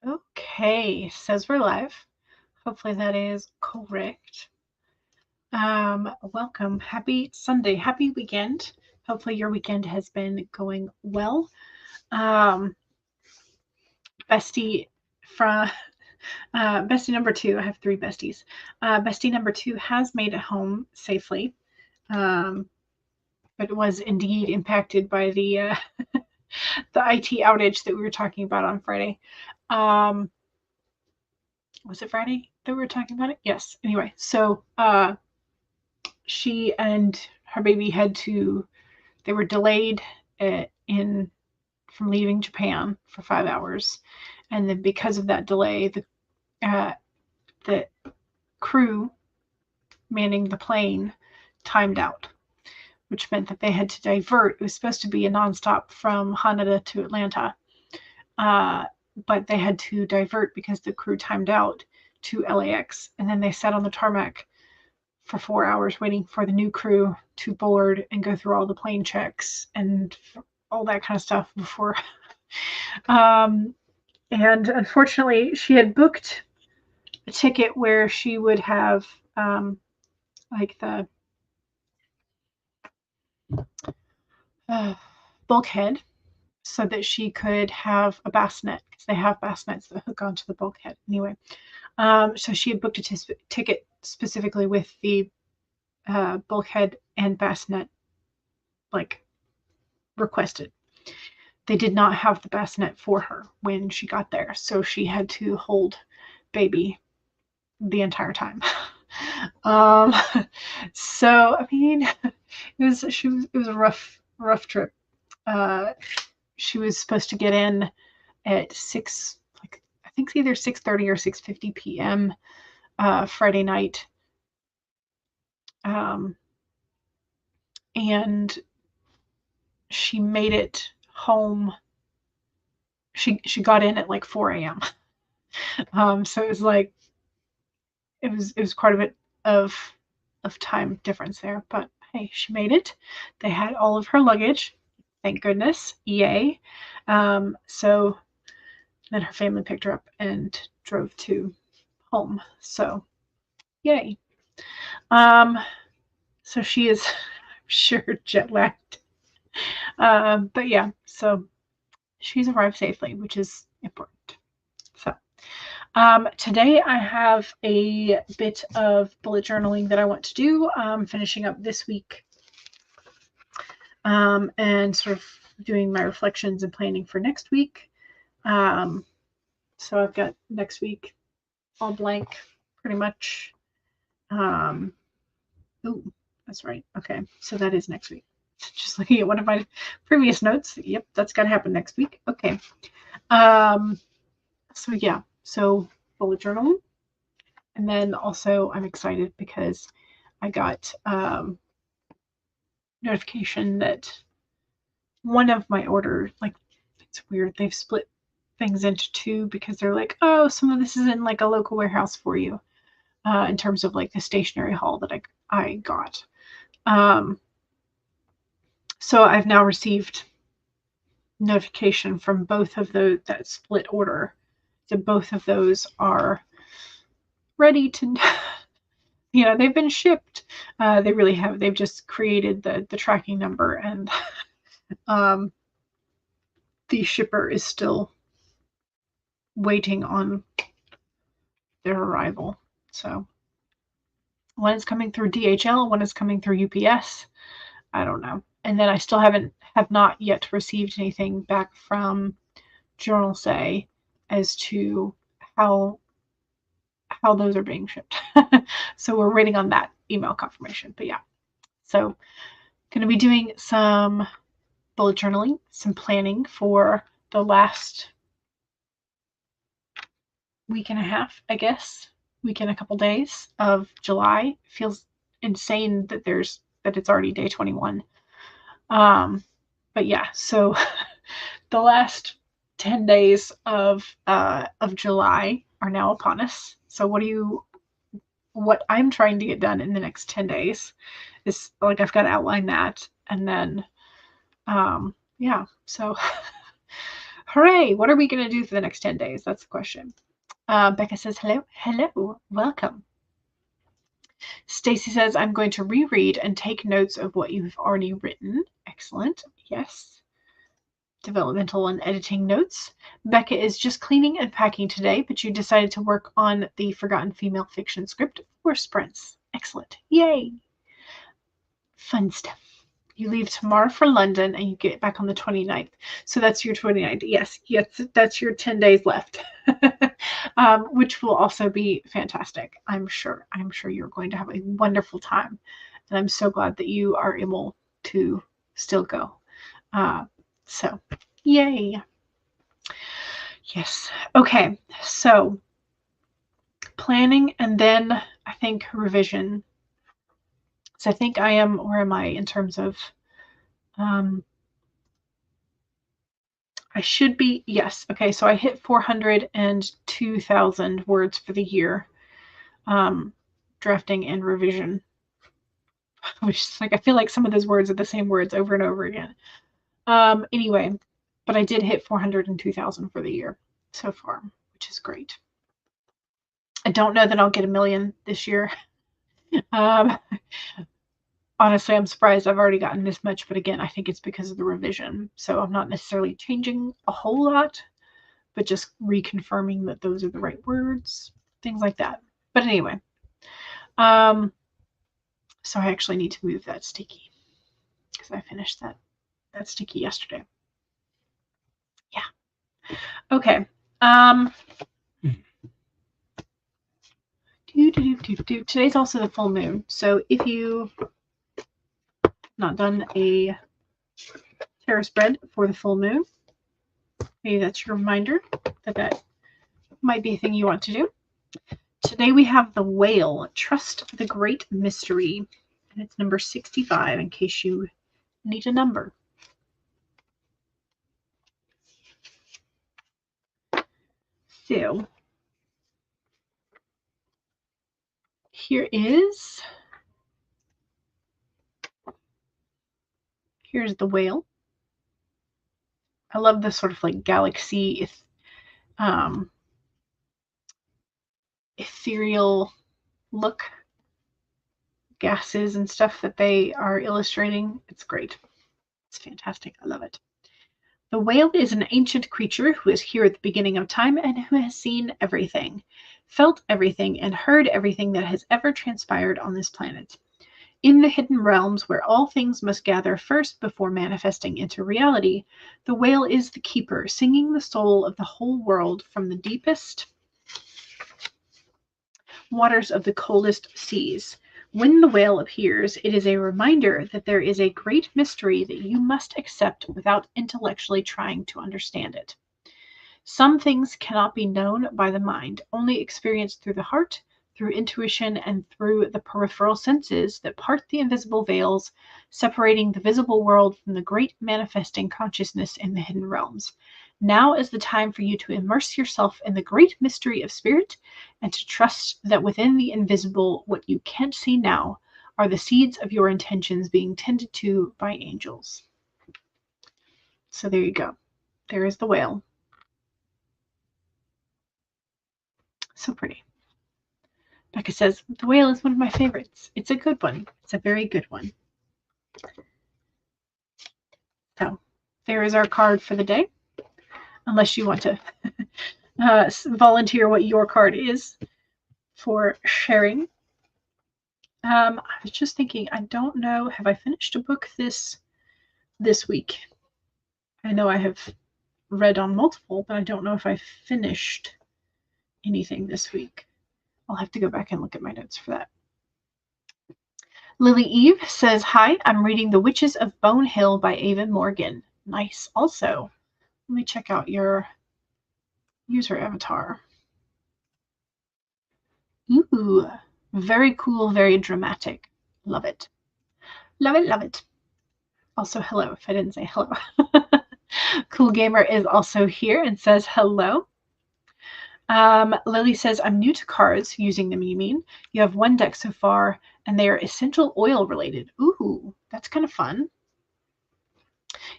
Okay, says we're live. Hopefully that is correct. Welcome. Happy Sunday. Happy weekend. Hopefully your weekend has been going well. Um, bestie from bestie number two. I have three besties. Bestie number two has made it home safely, um, but was indeed impacted by the IT outage that we were talking about on Friday. Um, was it Friday that we were talking about it? Yes. Anyway, so she and her baby they were delayed in from leaving Japan for 5 hours, and then because of that delay, the crew manning the plane timed out, which meant that they had to divert. It was supposed to be a nonstop from Haneda to Atlanta, uh, but they had to divert because the crew timed out to LAX, and then they sat on the tarmac for 4 hours waiting for the new crew to board and go through all the plane checks and all that kind of stuff before. um, and unfortunately, she had booked a ticket where she would have like the uh, bulkhead so that she could have a bassinet because they have bassinets that hook onto the bulkhead anyway. So she had booked a ticket specifically with the bulkhead and bassinet like requested. They did not have the bassinet for her when she got there, so she had to hold baby the entire time. um, so I mean, it was a rough trip. Uh, she was supposed to get in at 6, like I think it's either 6:30 or 6:50 p.m. Friday night, um, and she made it home. She got in at like 4 a.m. So it was like it was quite a bit of time difference there, but hey, she made it. They had all of her luggage, thank goodness, yay. So then her family picked her up and drove to home, so yay. Um, so she is, I'm sure, jet lagged. But yeah, so she's arrived safely, which is important. So today I have a bit of bullet journaling that I want to do, finishing up this week, and sort of doing my reflections and planning for next week. So I've got next week all blank, pretty much. Oh, that's right. Okay, so that is next week. Just looking at one of my previous notes. Yep, that's got to happen next week. Okay. So yeah, so bullet journaling. And then also I'm excited because I got notification that one of my orders, like it's weird, they've split things into two because they're like, oh, some of this is in like a local warehouse for you, in terms of like the stationery haul that I got. So I've now received notification from both of that split order that both of those are ready to they've been shipped. They really have. They've just created the tracking number, and um, the shipper is still waiting on their arrival. So one is coming through DHL, one is coming through UPS. I don't know. And then I still have not yet received anything back from Journal Say as to how those are being shipped. So we're waiting on that email confirmation. But yeah, so going to be doing some bullet journaling, some planning for the last week and a half, I guess, week and a couple days of July. Feels insane that it's already day 21. But yeah, so the last 10 days of July are now upon us. So what I'm trying to get done in the next 10 days is like I've got to outline that, and then yeah, so Hooray! What are we going to do for the next 10 days? That's the question. Becca says, hello. Hello. Welcome. Stacy says, I'm going to reread and take notes of what you've already written. Excellent. Yes. Developmental and editing notes. Becca is just cleaning and packing today, but you decided to work on the Forgotten Female Fiction script for sprints. Excellent. Yay. Fun stuff. You leave tomorrow for London and you get back on the 29th. So that's your 29th. Yes, that's your 10 days left, which will also be fantastic. I'm sure you're going to have a wonderful time. And I'm so glad that you are able to still go. So, yay. Yes. Okay. So, planning and then I think revision. So I think where am I in terms of, I should be, yes. Okay. So I hit 402,000 words for the year, drafting and revision, which is like, I feel like some of those words are the same words over and over again. Anyway, but I did hit 402,000 for the year so far, which is great. I don't know that I'll get 1 million this year. Honestly, I'm surprised I've already gotten this much, but again, I think it's because of the revision. So I'm not necessarily changing a whole lot, but just reconfirming that those are the right words, things like that. But anyway, so I actually need to move that sticky because I finished that sticky yesterday. Yeah. Okay. Today's also the full moon. So if you not done a tarot spread for the full moon, maybe that's your reminder that might be a thing you want to do. Today we have the Whale, Trust the Great Mystery, and it's number 65 in case you need a number. So here's the Whale. I love this sort of like galaxy, ethereal look, gases and stuff that they are illustrating. It's great. It's fantastic. I love it. The whale is an ancient creature who is here at the beginning of time and who has seen everything, felt everything, and heard everything that has ever transpired on this planet. In the hidden realms where all things must gather first before manifesting into reality, the whale is the keeper, singing the soul of the whole world from the deepest waters of the coldest seas. When the whale appears, it is a reminder that there is a great mystery that you must accept without intellectually trying to understand it. Some things cannot be known by the mind, only experienced through the heart, through intuition, and through the peripheral senses that part the invisible veils, separating the visible world from the great manifesting consciousness in the hidden realms. Now is the time for you to immerse yourself in the great mystery of spirit and to trust that within the invisible, what you can't see now, are the seeds of your intentions being tended to by angels. So there you go. There is the whale. So pretty. Becca says, the whale is one of my favorites. It's a good one. It's a very good one. So there is our card for the day. Unless you want to volunteer what your card is for sharing. I was just thinking, I don't know, have I finished a book this week? I know I have read on multiple, but I don't know if I finished anything this week. I'll have to go back and look at my notes for that. Lily Eve says, hi, I'm reading The Witches of Bone Hill by Ava Morgan. Nice. Also, let me check out your user avatar. Ooh, very cool, very dramatic. Love it. Love it, love it. Also, hello, if I didn't say hello. Cool Gamer is also here and says hello. Lily says, I'm new to cards, using them, you mean? You have one deck so far, and they are essential oil related. Ooh, that's kind of fun.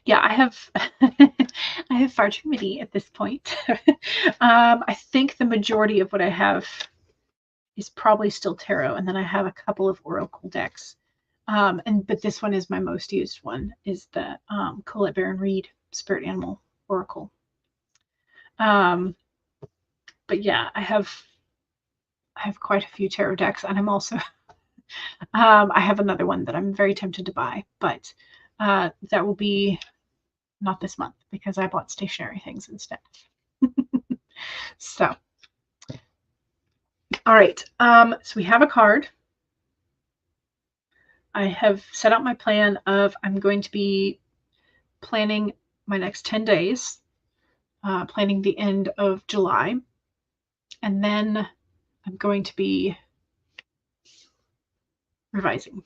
Yeah, I have I have far too many at this point. I think the majority of what I have is probably still tarot, and then I have a couple of oracle decks. But this one is my most used one, is the Colette Baron Reed Spirit Animal Oracle. But yeah, I have quite a few tarot decks, and I'm also I have another one that I'm very tempted to buy, but that will be not this month because I bought stationary things instead. So, all right. So we have a card. I have set out my plan of I'm going to be planning my next 10 days, planning the end of July, and then I'm going to be revising.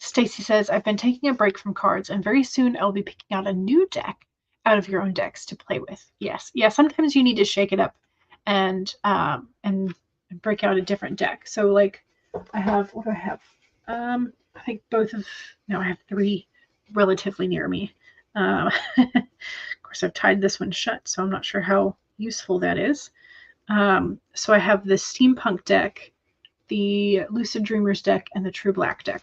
Stacy says, I've been taking a break from cards, and very soon I'll be picking out a new deck out of your own decks to play with. Yes. Yeah, sometimes you need to shake it up and break out a different deck. So like I have, what do I have? I think I have 3 relatively near me. Of course, I've tied this one shut, so I'm not sure how useful that is. So I have the Steampunk deck, the Lucid Dreamers deck, and the True Black deck.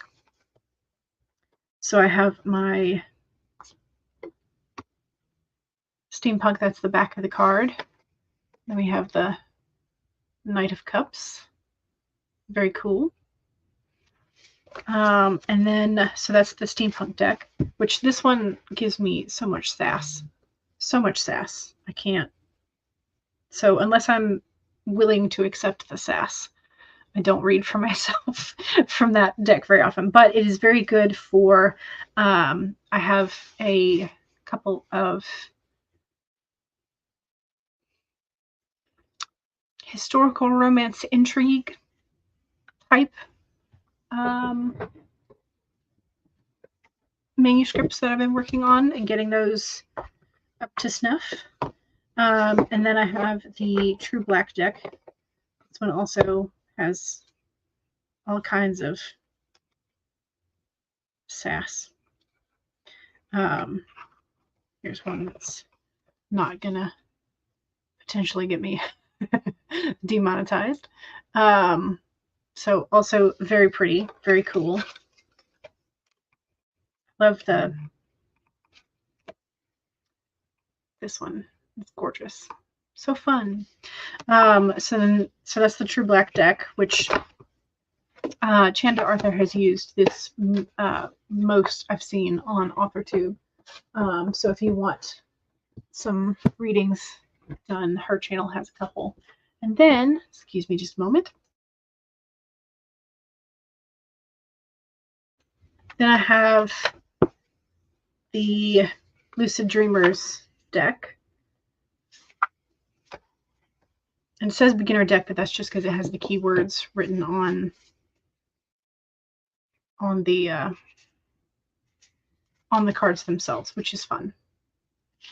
So I have my Steampunk, that's the back of the card. Then we have the Knight of Cups. Very cool. And then, so that's the Steampunk deck, which this one gives me so much sass. So much sass. I can't. So unless I'm willing to accept the sass, I don't read for myself from that deck very often. But it is very good for, I have a couple of historical romance intrigue type manuscripts that I've been working on and getting those up to snuff. And then I have the True Black deck. This one also has all kinds of sass. Here's one that's not gonna potentially get me demonetized. So also very pretty, very cool. Love this one. It's gorgeous. So fun. So that's the True Black deck, which Chanda Arthur has used this most I've seen on AuthorTube. So if you want some readings done, her channel has a couple. And then, excuse me just a moment. Then I have the Lucid Dreamers deck. And it says beginner deck, but that's just because it has the keywords written on the cards themselves, which is fun.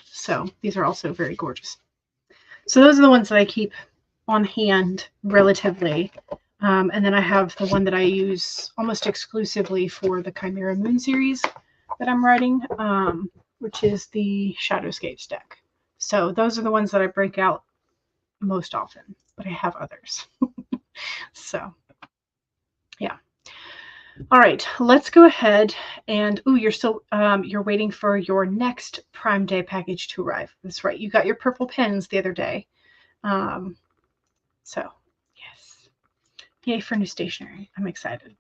So these are also very gorgeous. So those are the ones that I keep on hand relatively. And then I have the one that I use almost exclusively for the Chimera Moon series that I'm writing, which is the Shadowscapes deck. So those are the ones that I break out most often, but I have others. So yeah. All right, let's go ahead and, you're still, you're waiting for your next Prime Day package to arrive. That's right. You got your purple pens the other day. So yes, yay for new stationery. I'm excited.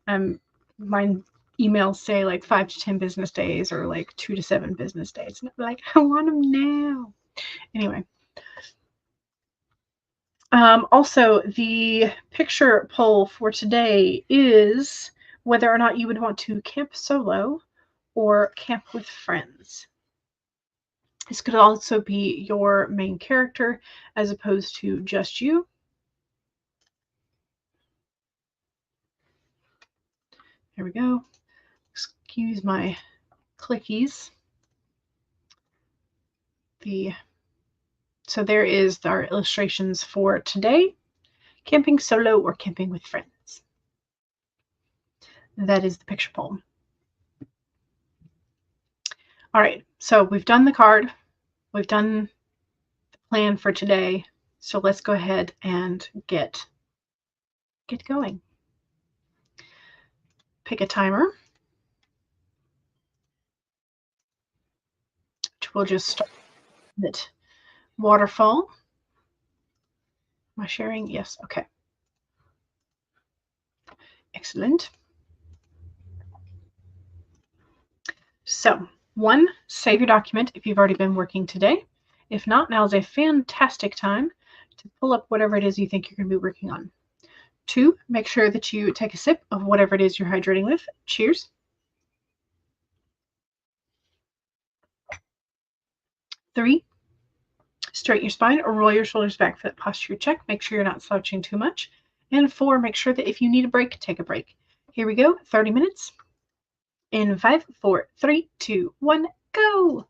My emails say like 5 to 10 business days or like 2 to 7 business days. And I'm like, I want them now. Anyway. Also, the picture poll for today is whether or not you would want to camp solo or camp with friends. This could also be your main character as opposed to just you. There we go. Excuse my clickies. So there is our illustrations for today. Camping solo or camping with friends. That is the picture poll. All right, so we've done the card. We've done the plan for today. So let's go ahead and get going. Pick a timer. We'll just start with waterfall. Am I sharing? Yes. Okay. Excellent. So, 1, save your document if you've already been working today. If not, now is a fantastic time to pull up whatever it is you think you're going to be working on. 2, make sure that you take a sip of whatever it is you're hydrating with. Cheers. 3, straighten your spine or roll your shoulders back for that posture check. Make sure you're not slouching too much. And 4, make sure that if you need a break, take a break. Here we go, 30 minutes. In 5, 4, 3, 2, 1, go!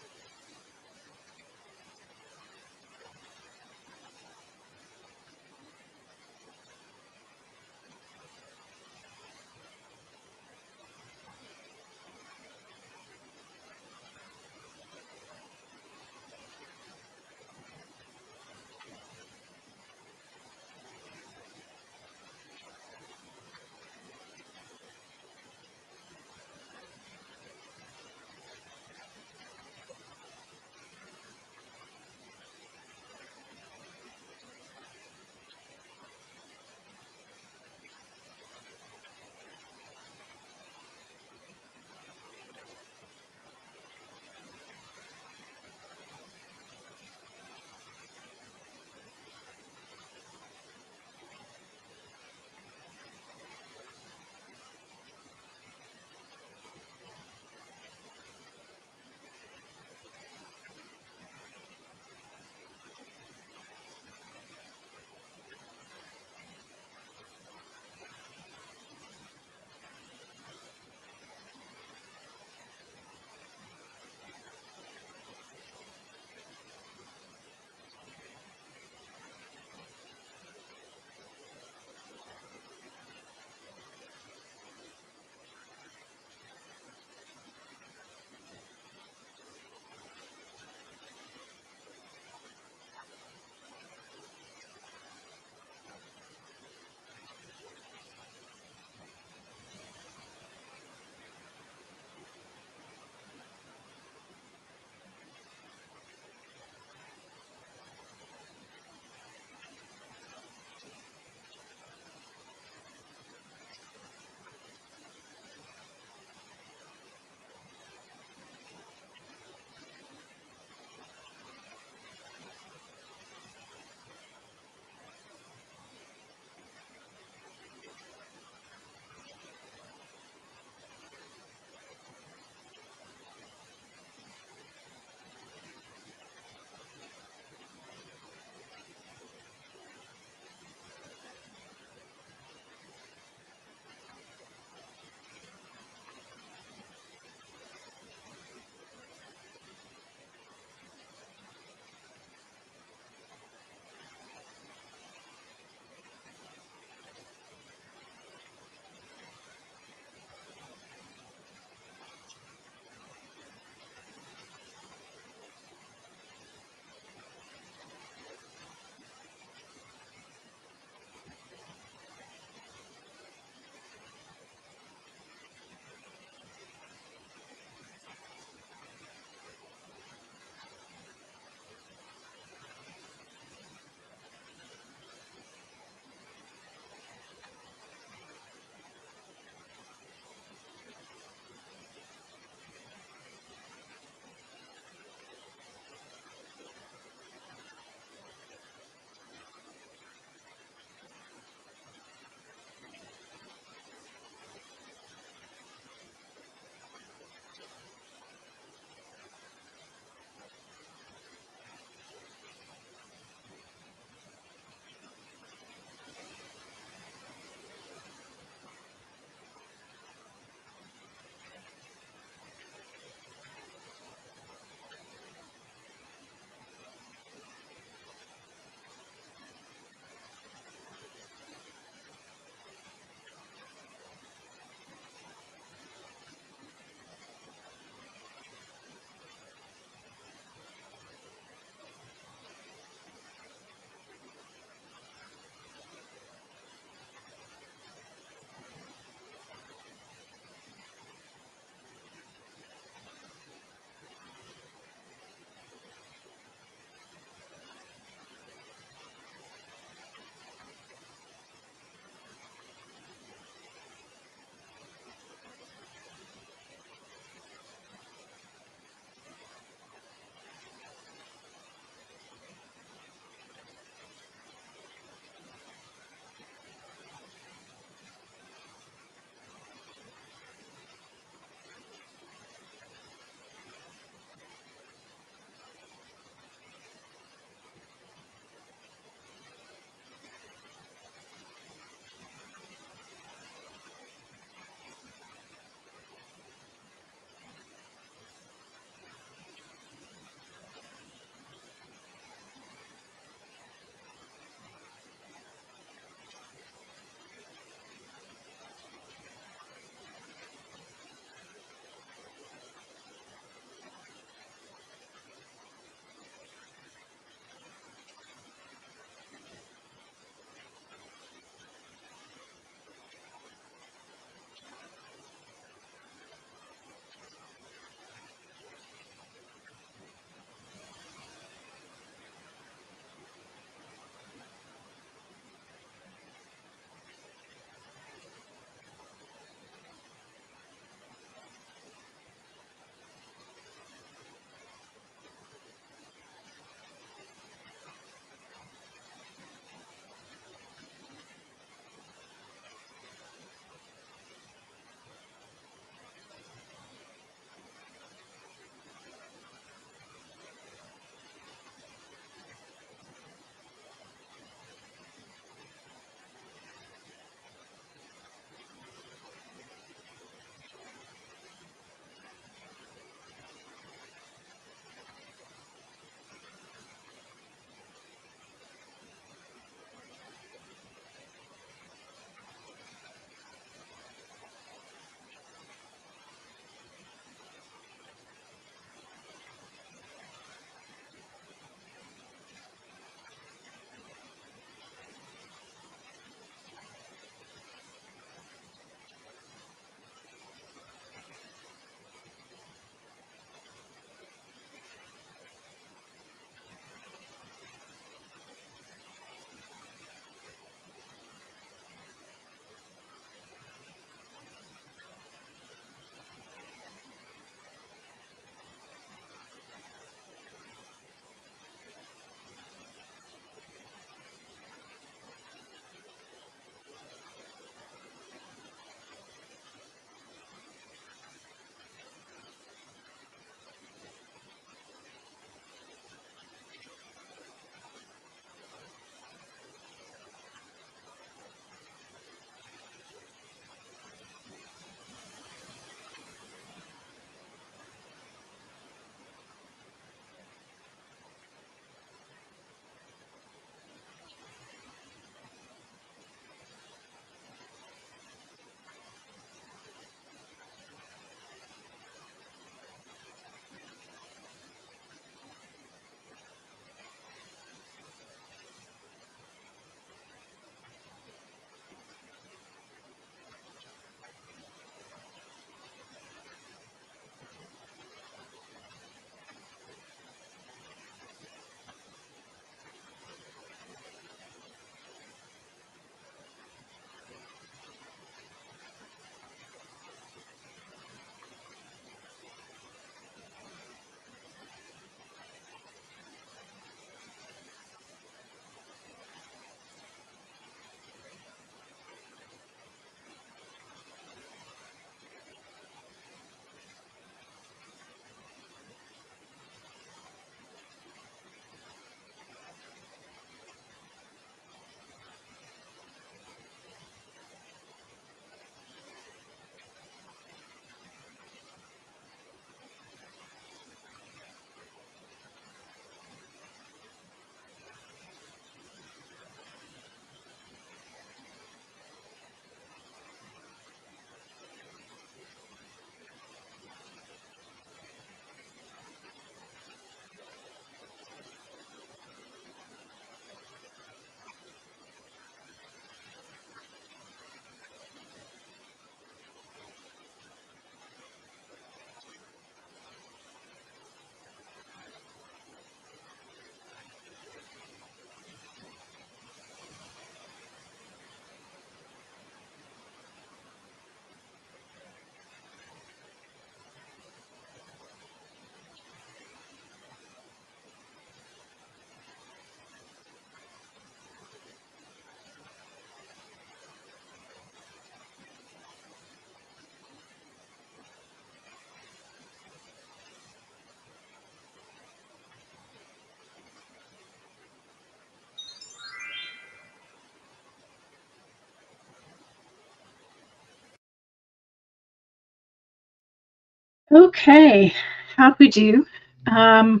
Okay, how'd we do? I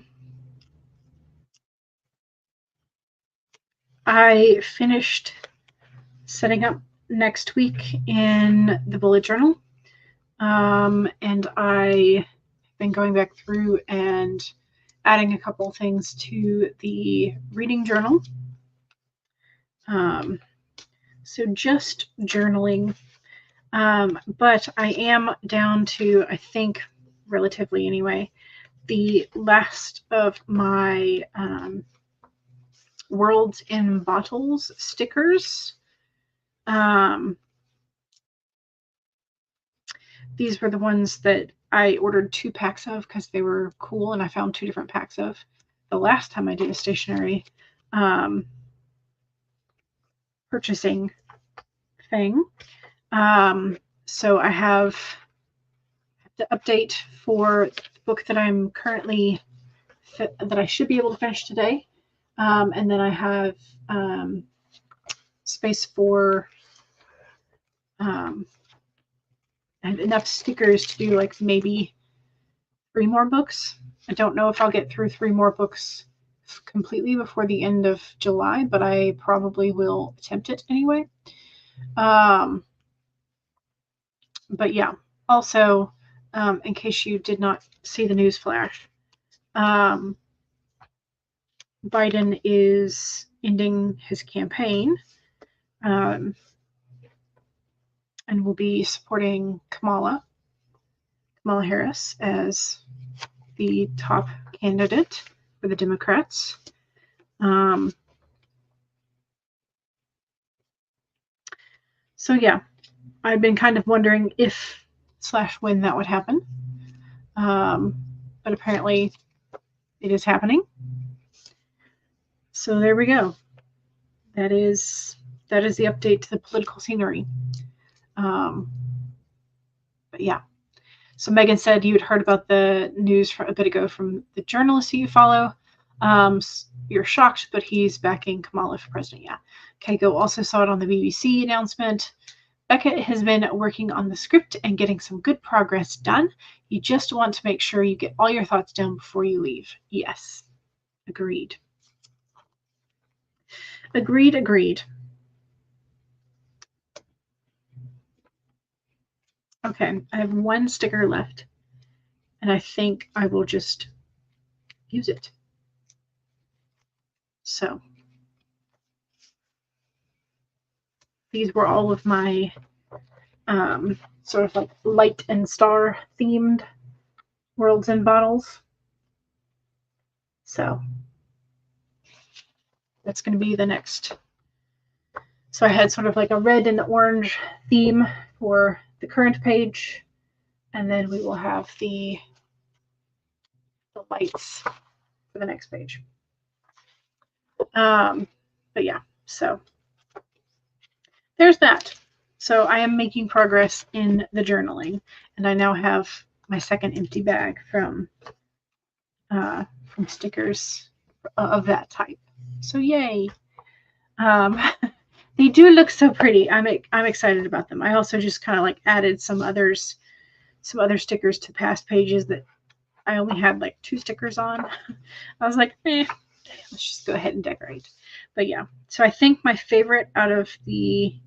finished setting up next week in the bullet journal, and I've been going back through and adding a couple things to the reading journal. So just journaling, but I am down to, I think, relatively anyway, the last of my Worlds in Bottles stickers. These were the ones that I ordered 2 packs of because they were cool, and I found 2 different packs of the last time I did a stationery purchasing thing. So I have the update for the book that I'm currently that I should be able to finish today, and then I have space for and enough stickers to do like maybe 3 more books. I don't know if I'll get through 3 more books completely before the end of July, but I probably will attempt it anyway. But yeah, also, in case you did not see the news flash, Biden is ending his campaign and will be supporting Kamala Harris as the top candidate for the Democrats. So yeah, I've been kind of wondering if / when that would happen. But apparently it is happening. So there we go. That is the update to the political scenery. But yeah. So Megan said you had heard about the news a bit ago from the journalist who you follow. You're shocked, but he's backing Kamala for president. Yeah. Keiko also saw it on the BBC announcement. Becca has been working on the script and getting some good progress done. You just want to make sure you get all your thoughts down before you leave. Yes. Agreed. Agreed. Okay, I have 1 sticker left, and I think I will just use it. So these were all of my sort of like light and star themed Worlds in Bottles. So that's going to be the next. So I had sort of like a red and orange theme for the current page, and then we will have the lights for the next page. But yeah, so there's that. So I am making progress in the journaling, and I now have my second empty bag from stickers of that type. So yay! They do look so pretty. I'm excited about them. I also just kind of like added some other stickers to past pages that I only had like 2 stickers on. I was like, let's just go ahead and decorate. But yeah, so I think my favorite out of the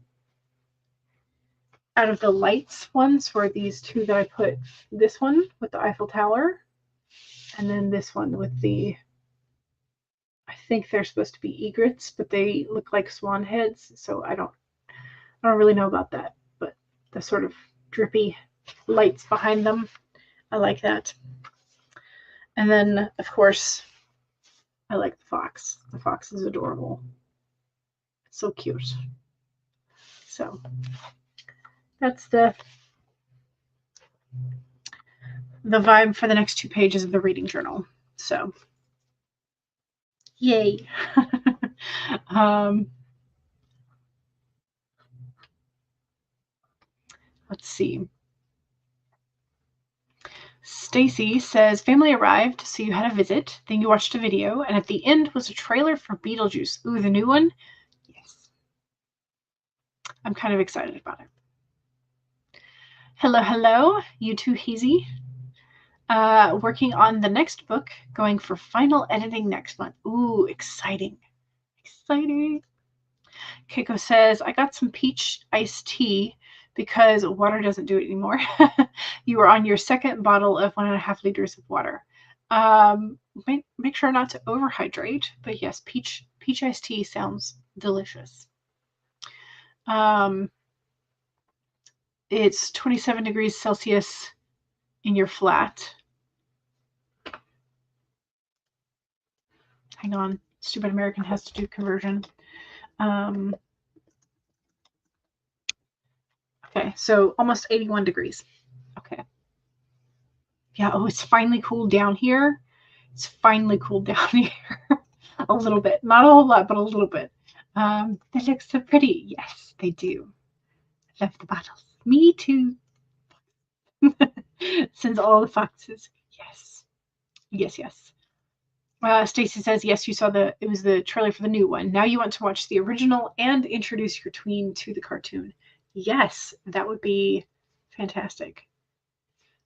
lights ones were these 2 that I put. This one with the Eiffel Tower, and then this one with the, I think they're supposed to be egrets, but they look like swan heads, so I don't really know about that, but the sort of drippy lights behind them, I like that. And then, of course, I like the fox. The fox is adorable. It's so cute. So that's the vibe for the next 2 pages of the reading journal. So yay. Let's see. Stacy says, family arrived, so you had a visit, then you watched a video, and at the end was a trailer for Beetlejuice. Ooh, the new one? Yes. I'm kind of excited about it. Hello, you too, Heezy. Working on the next book, going for final editing next month. Ooh, exciting. Exciting. Keiko says, I got some peach iced tea because water doesn't do it anymore. You are on your second bottle of 1.5 liters of water. Make sure not to overhydrate, but yes, peach iced tea sounds delicious. It's 27 degrees Celsius in your flat. Hang on, stupid American has to do conversion. Okay, so almost 81 degrees. Okay. Yeah, oh, it's finally cooled down here. It's finally cooled down here. A little bit. Not a whole lot, but a little bit. They look so pretty. Yes, they do. I love the bottles. Me too. Since all the foxes. Yes. Yes, yes. Stacy says, yes, you saw it was the trailer for the new one. Now you want to watch the original and introduce your tween to the cartoon. Yes, that would be fantastic.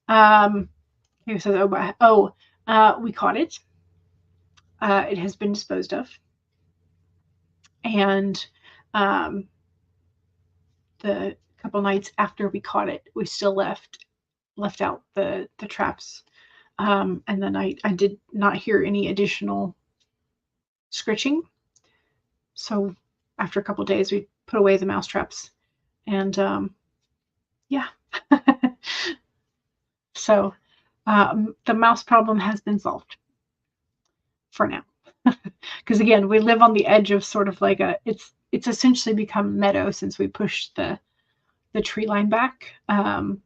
He says, we caught it. It has been disposed of. And the couple nights after we caught it, we still left out the traps. And then I did not hear any additional scritching. So after a couple days, we put away the mouse traps. And yeah. So the mouse problem has been solved for now. Because again, we live on the edge of sort of like it's essentially become meadow since we pushed the tree line back. And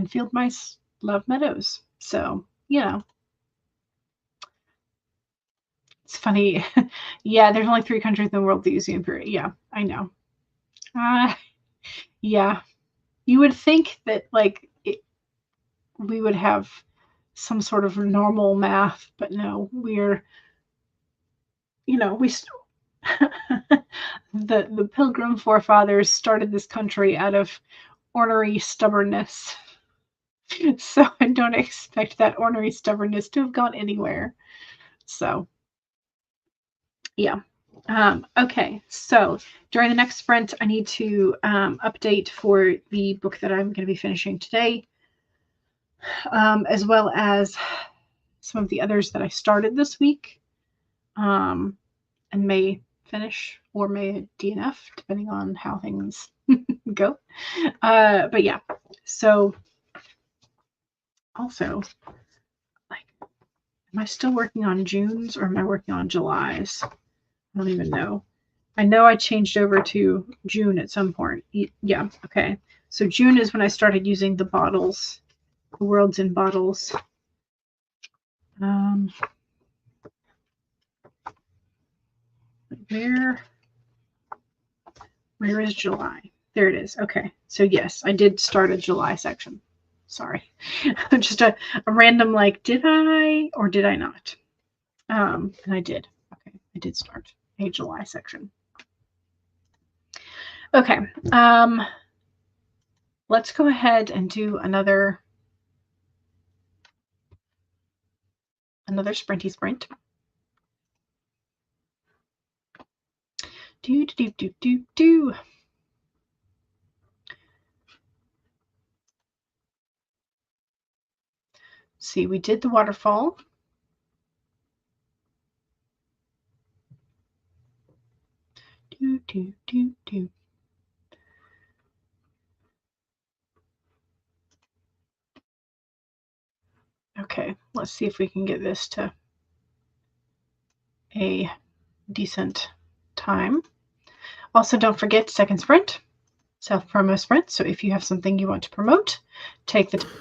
field mice love meadows. So, it's funny. Yeah, there's only 3 countries in the world that use the imperial. Yeah, I know. Yeah. You would think that we would have some sort of normal math, but no, we're the Pilgrim forefathers started this country out of ornery stubbornness. So I don't expect that ornery stubbornness to have gone anywhere. So, yeah. Okay, so during the next sprint, I need to update for the book that I'm going to be finishing today, as well as some of the others that I started this week, and may finish or may DNF, depending on how things go. But yeah, so also, am I still working on June's or am I working on July's? I don't even know. I know I changed over to June at some point. Yeah, okay. So June is when I started using the bottles, the Worlds in Bottles. Where is July? There it is. Okay. So yes, I did start a July section. Sorry. Just a random did I or did I not? And I did. Okay. I did start a July section. Okay. Let's go ahead and do another sprinty sprint. Do. See, we did the waterfall. Do. Okay, let's see if we can get this to a decent time. Also, don't forget second sprint, self-promo sprint. So if you have something you want to promote, take the time.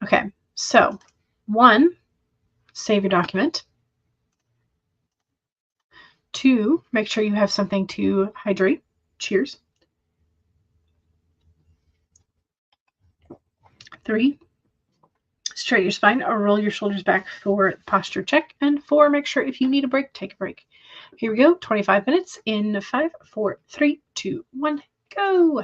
Okay, so 1, save your document. 2, make sure you have something to hydrate. Cheers. 3, straighten your spine or roll your shoulders back for posture check. And 4, make sure if you need a break, take a break. Here we go, 25 minutes in 5, 4, 3, 2, 1, go.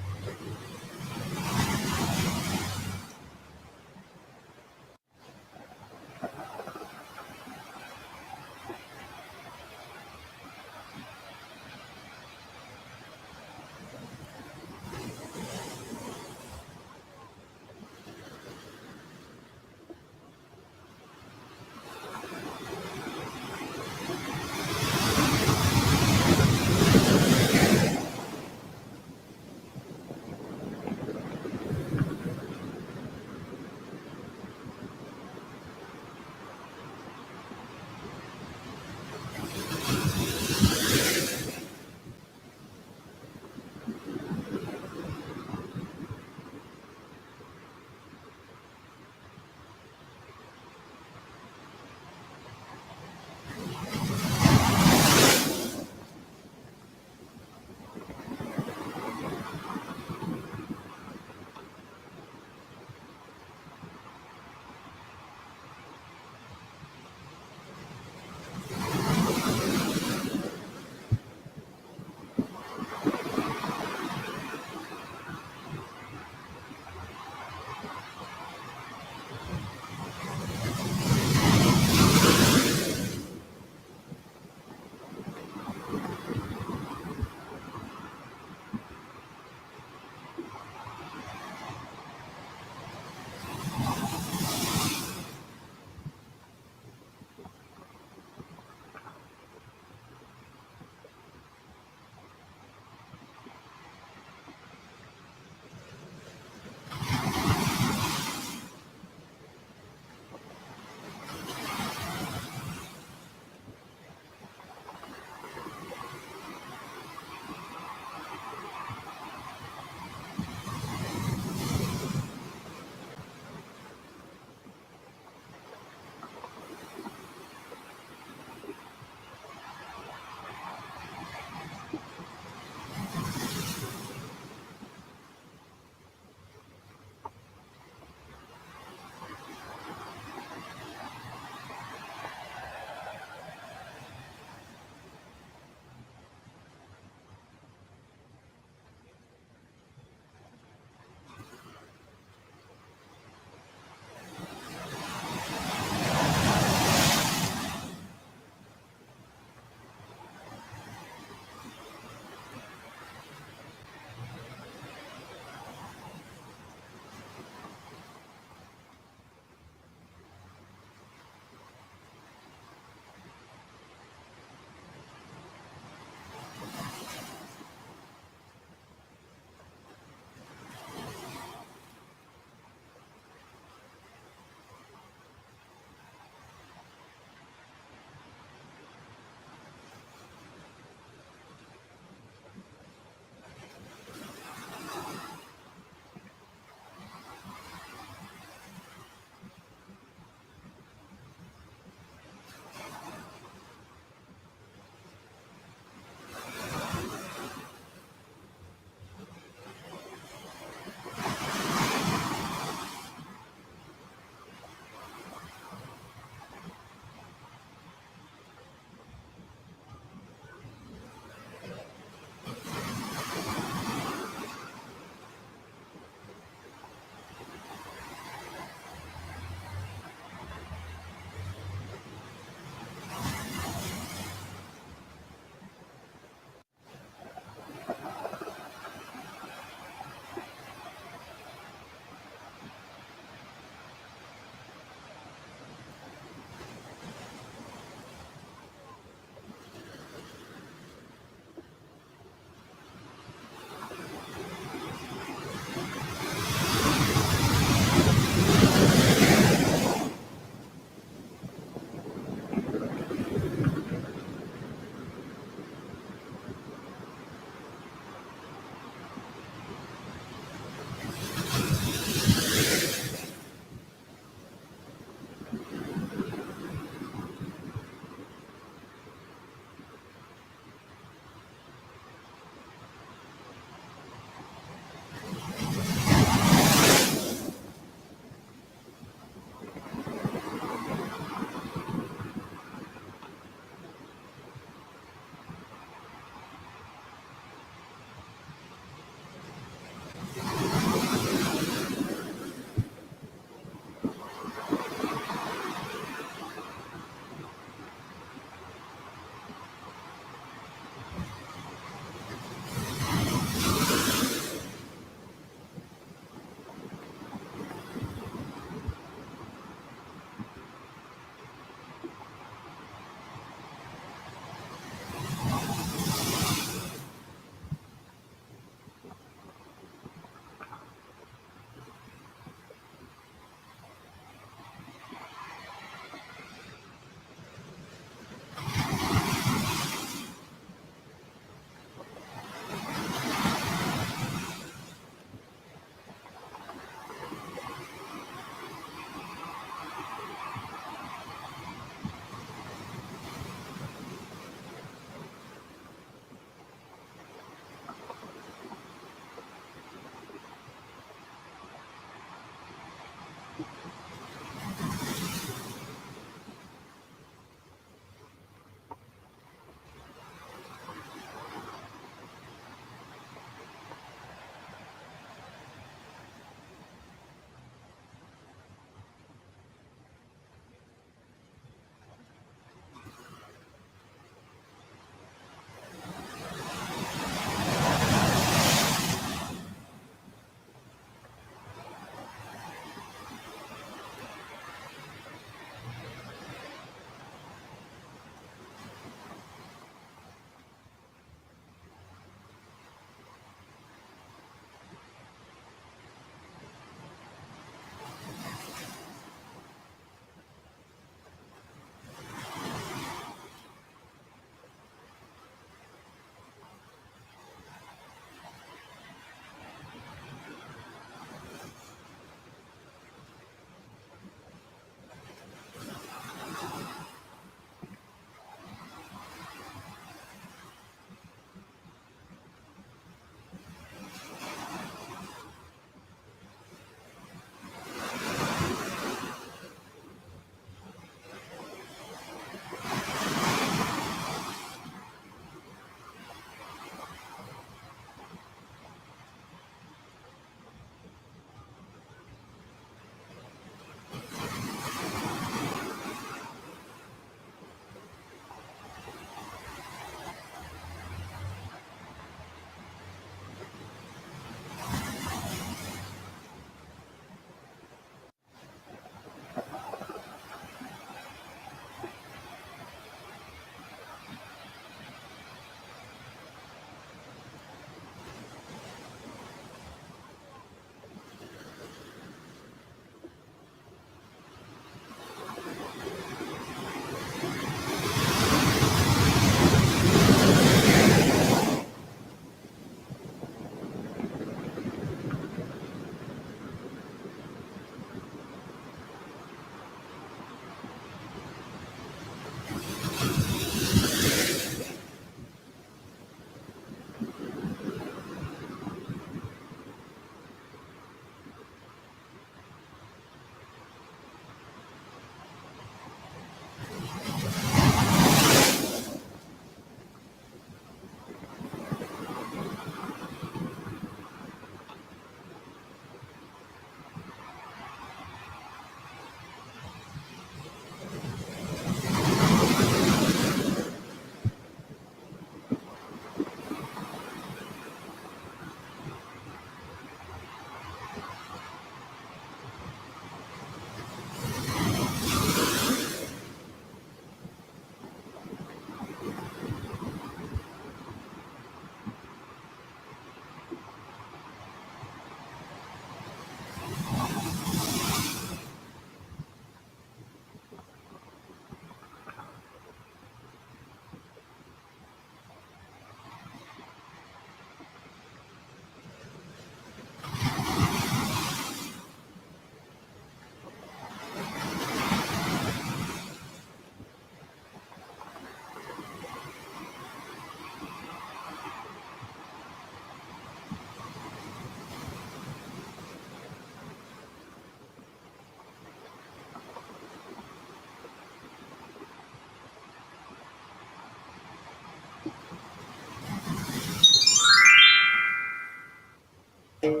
Okay,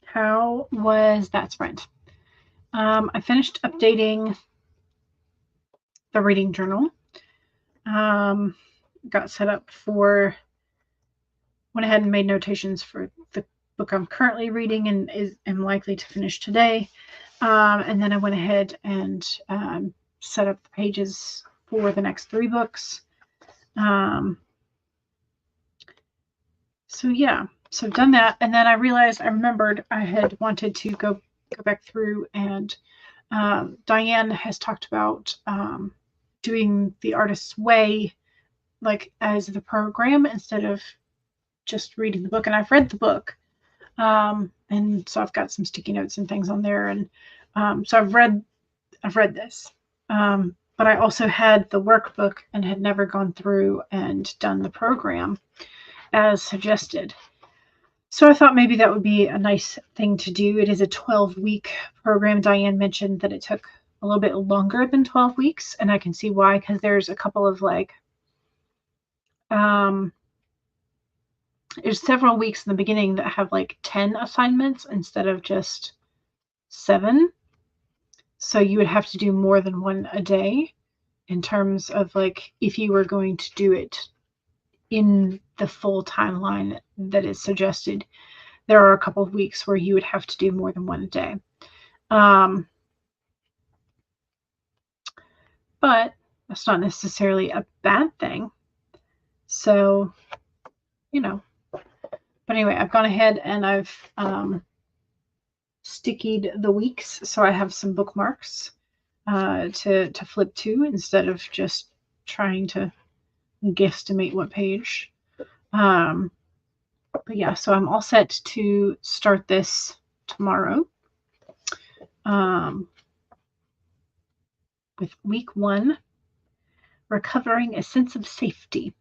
how was that sprint? I finished updating the reading journal. Got set up for, went ahead and made notations for the book I'm currently reading and am likely to finish today. And then I went ahead and set up the pages for the next 3 books. So yeah, so I've done that, and then I remembered I had wanted to go back through, and Diane has talked about doing The Artist's Way like as the program instead of just reading the book. And I've read the book, and so I've got some sticky notes and things on there, and so I've read this, but I also had the workbook and had never gone through and done the program as suggested. So I thought maybe that would be a nice thing to do. It is a 12-week program. Diane mentioned that it took a little bit longer than 12 weeks, and I can see why, because there's a couple of there's several weeks in the beginning that have 10 assignments instead of just 7. So you would have to do more than one a day in terms of if you were going to do it in the full timeline that is suggested. There are a couple of weeks where you would have to do more than one a day. But that's not necessarily a bad thing. So, but anyway, I've gone ahead and I've stickied the weeks, so I have some bookmarks to flip to instead of just trying to guesstimate what page. But yeah, so I'm all set to start this tomorrow with week 1, recovering a sense of safety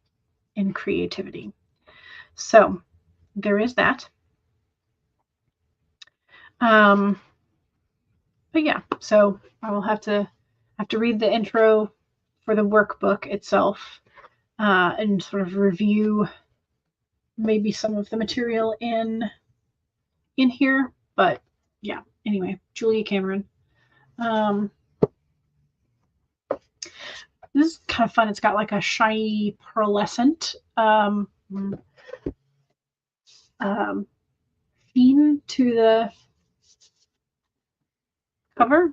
in creativity. So there is that. But yeah, so I will have to read the intro for the workbook itself and sort of review maybe some of the material in here. But yeah, anyway, Julia Cameron. This is kind of fun. It's got like a shiny pearlescent theme to the cover.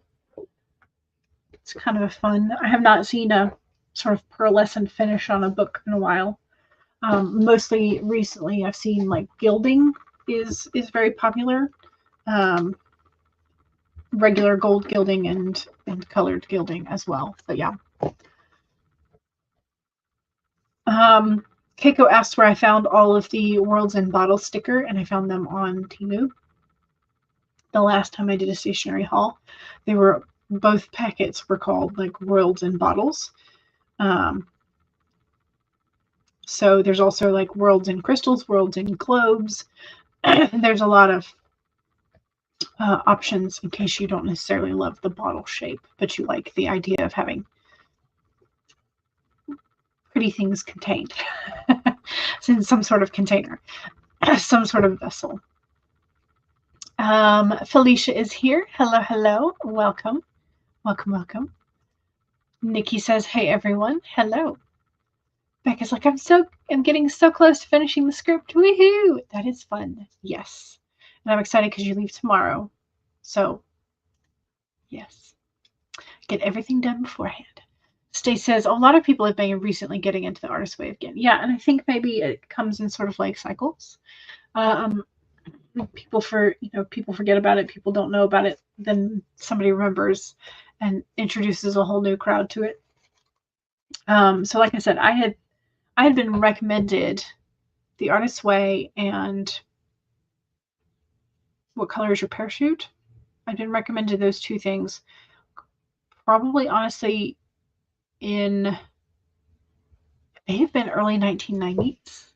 It's kind of a fun. I have not seen a sort of pearlescent finish on a book in a while. Mostly recently, I've seen gilding is very popular. Regular gold gilding and colored gilding as well. But yeah. Keiko asked where I found all of the Worlds in Bottle sticker, and I found them on Temu. The last time I did a stationery haul, both packets were called Worlds in Bottles. So there's also Worlds in Crystals, Worlds in Globes. There's a lot of options in case you don't necessarily love the bottle shape, but you like the idea of having pretty things contained. It's in some sort of container, some sort of vessel. Felicia is here. Hello, hello. Welcome. Welcome, welcome. Nikki says, hey, everyone. Hello. Becca's like, I'm getting so close to finishing the script. Woohoo! That is fun. Yes. And I'm excited because you leave tomorrow. So, yes. Get everything done beforehand. Stace says, a lot of people have been recently getting into the Artist's Way again. Yeah, and I think maybe it comes in sort of cycles. People forget about it. People don't know about it. Then somebody remembers and introduces a whole new crowd to it. So like I said, I had been recommended The Artist's Way and What Color is Your Parachute? I've been recommended those 2 things. Probably, honestly, it may have been early 1990s.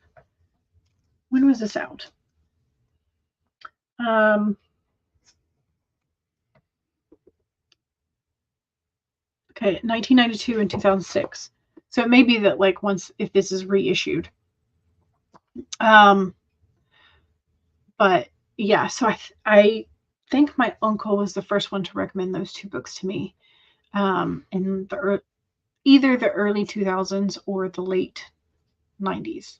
When was this out? Okay, 1992 and 2006. So it may be that like once if this is reissued. But yeah, so I think my uncle was the first one to recommend those two books to me. In either the early 2000s or the late 90s.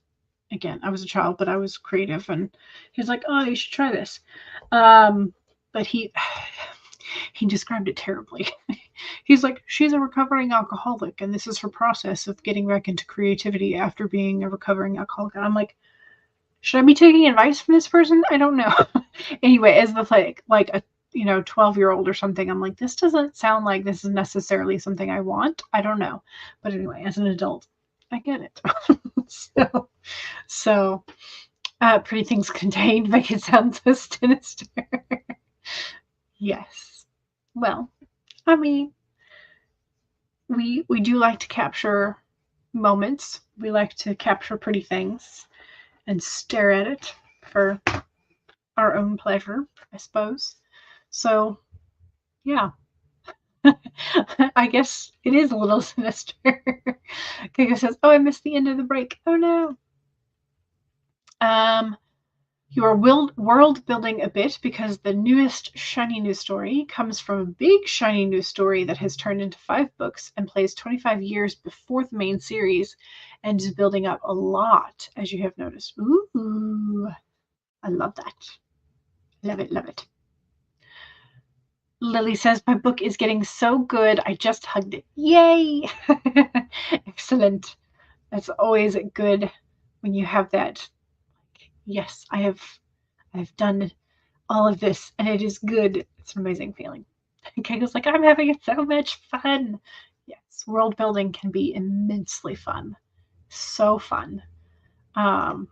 Again, I was a child, but I was creative, and he was like, "Oh, you should try this." But he described it terribly. He's like, "She's a recovering alcoholic, and this is her process of getting back into creativity after being a recovering alcoholic." And I'm like, should I be taking advice from this person? I don't know. Anyway, as the like a 12-year-old or something, I'm like, this doesn't sound like this is necessarily something I want. I don't know. But anyway, as an adult, I get it. so Pretty Things Contained make it sound so sinister. Yes. Well, I mean, we do like to capture moments. We like to capture pretty things and stare at it for our own pleasure, I suppose. So, yeah. I guess it is a little sinister. Kiko says, "Oh, I missed the end of the break. Oh no." You are world building a bit because the newest shiny new story comes from a big shiny new story that has turned into 5 books and plays 25 years before the main series and is building up a lot, as you have noticed. Ooh, I love that. Love it, love it. Lily says, my book is getting so good. I just hugged it. Yay! Excellent. That's always good when you have that. Yes, I've done all of this and it is good. It's an amazing feeling. Keiko's like, I'm having so much fun. Yes, world building can be immensely fun. So fun. And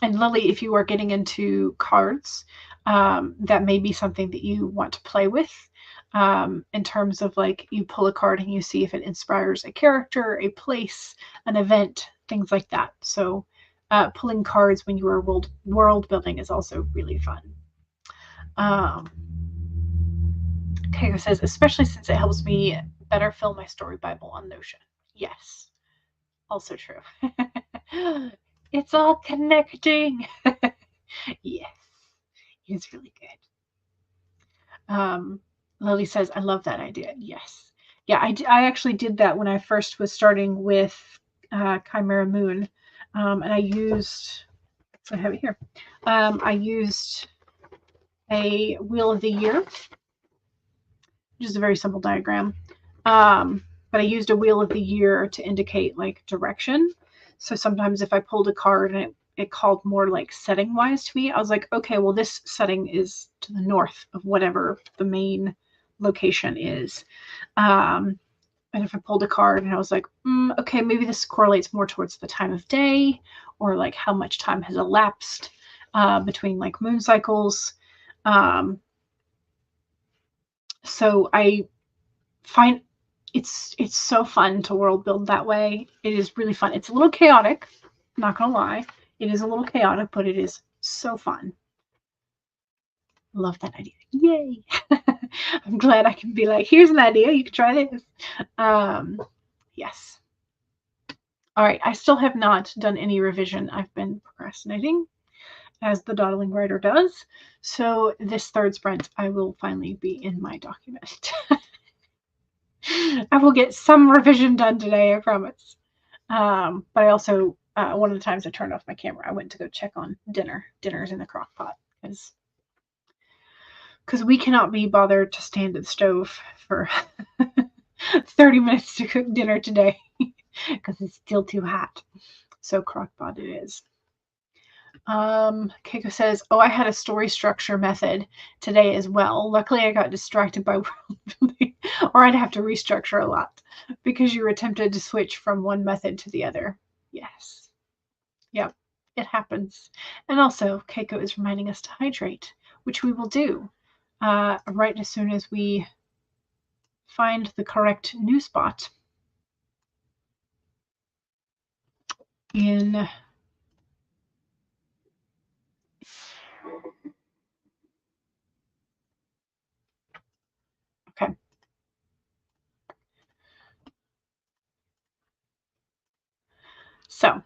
Lily, if you are getting into cards, that may be something that you want to play with. In terms of like you pull a card and you see if it inspires a character, a place, an event, things like that. So pulling cards when you are world building is also really fun. Keiko says, especially since it helps me better fill my story Bible on Notion. Yes, also true. It's all connecting. Yes, it's really good. Lily says, I love that idea. Yes. Yeah, I actually did that when I first was starting with Chimera Moon. And I used, I have it here. I used a Wheel of the Year, which is a very simple diagram. But I used a Wheel of the Year to indicate like direction. So sometimes if I pulled a card and it called more like setting wise to me, I was like, okay, well, this setting is to the north of whatever the main location is. And if I pulled a card and I was like, okay, maybe this correlates more towards the time of day or like how much time has elapsed between like moon cycles. So I find it's so fun to world build that way. It is really fun. It's a little chaotic, not gonna lie. It is a little chaotic, but it is so fun. Love that idea. Yay. I'm glad I can be like, here's an idea, you can try this. Yes. All right, I still have not done any revision. I've been procrastinating, as the Dawdling Writer does. So this third sprint, I will finally be in my document. I will get some revision done today, I promise. But I also, one of the times I turned off my camera, I went to go check on dinner. Dinner's in the crock pot because we cannot be bothered to stand at the stove for 30 minutes to cook dinner today because it's still too hot. So crock pot it is. Keiko says, oh, I had a story structure method today as well. Luckily, I got distracted by world building, or I'd have to restructure a lot because you were tempted to switch from one method to the other. Yes. Yep, it happens. And also, Keiko is reminding us to hydrate, which we will do right as soon as we find the correct new spot in okay. So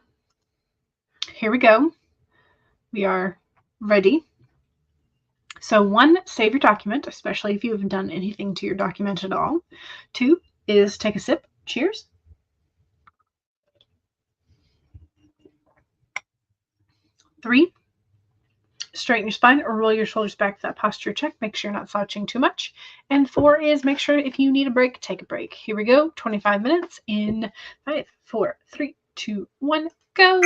here we go. We are ready. So 1, save your document, especially if you haven't done anything to your document at all. 2 is take a sip. Cheers. 3, straighten your spine or roll your shoulders back for that posture check. Make sure you're not slouching too much. And 4 is make sure if you need a break, take a break. Here we go. 25 minutes in 5, 4, 3, 2, 1, go.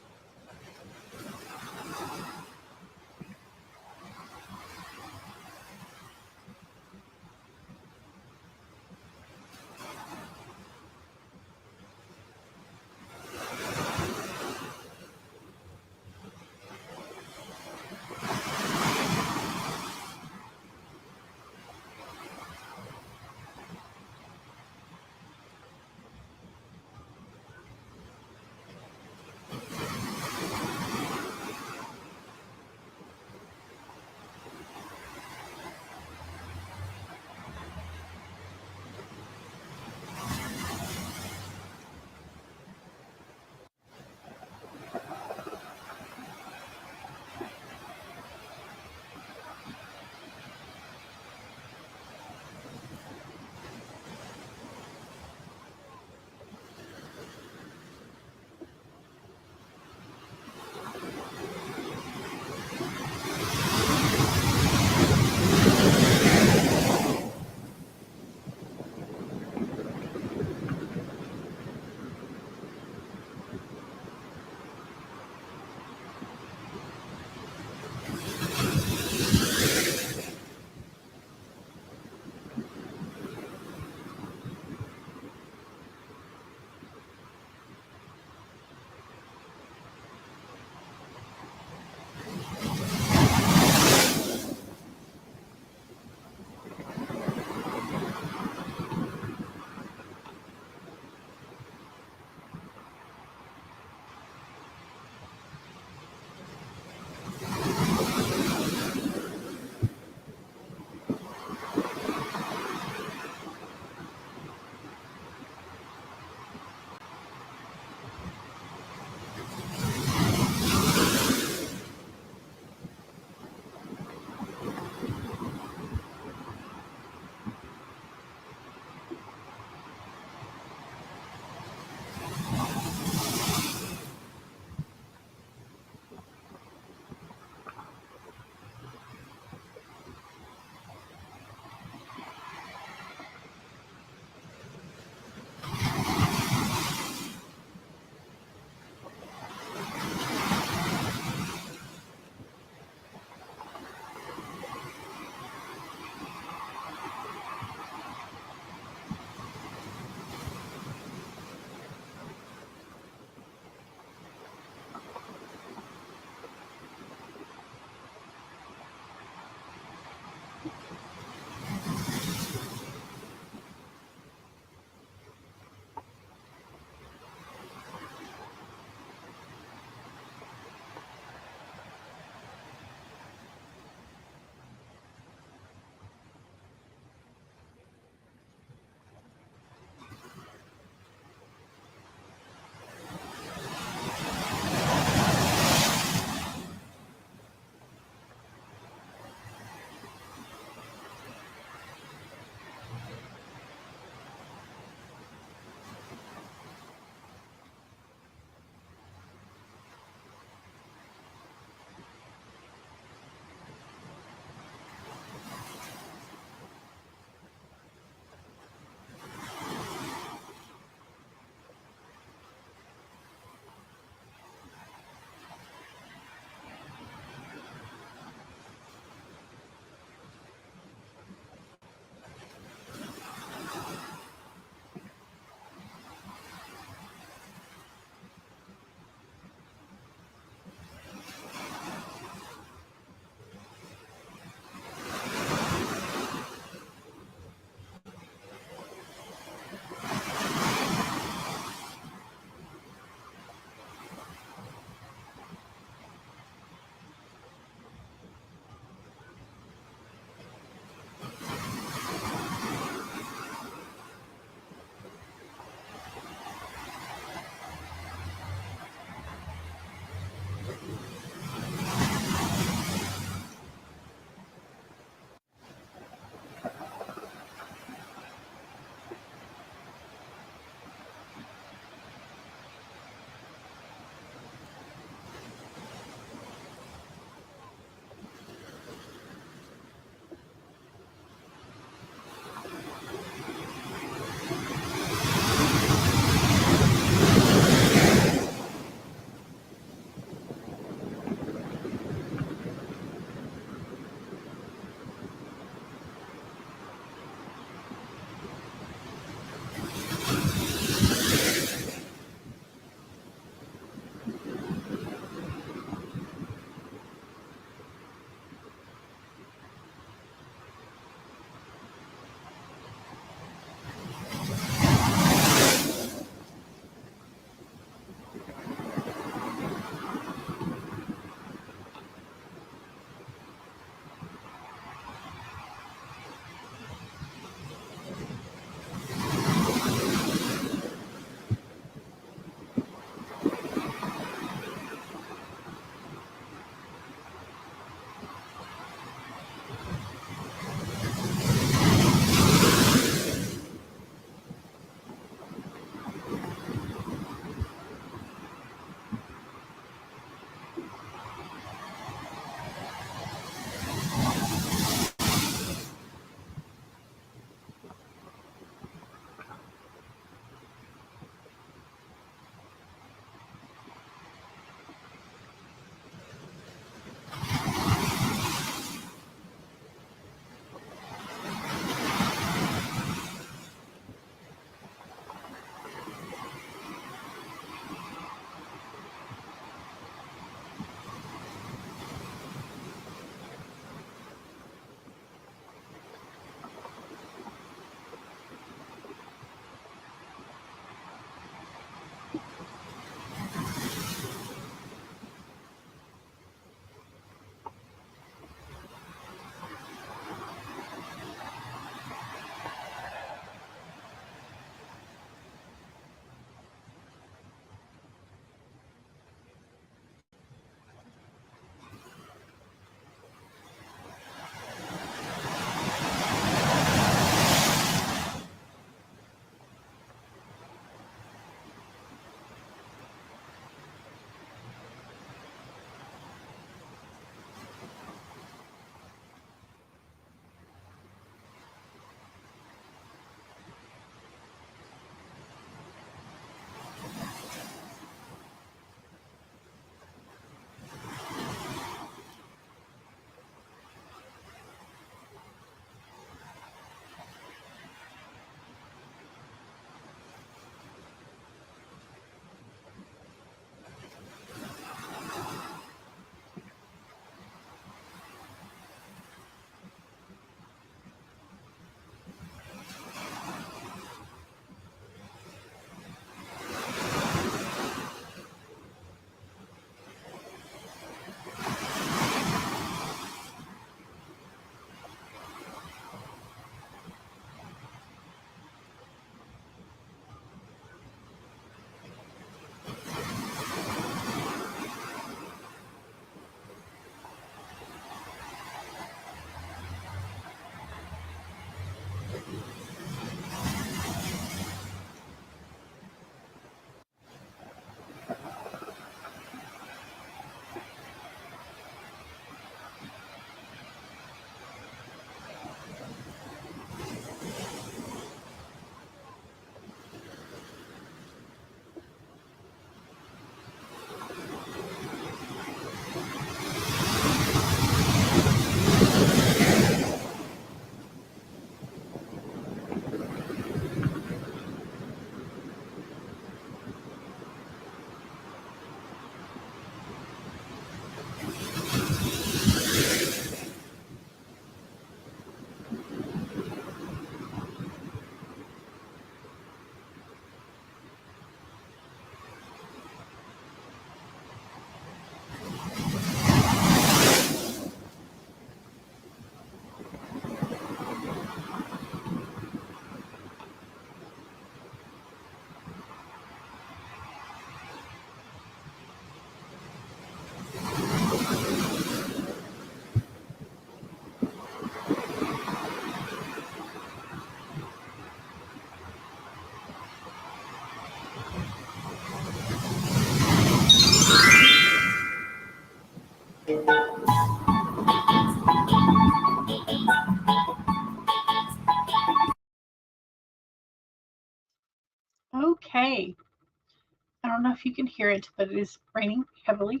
know if you can hear it, but it is raining heavily.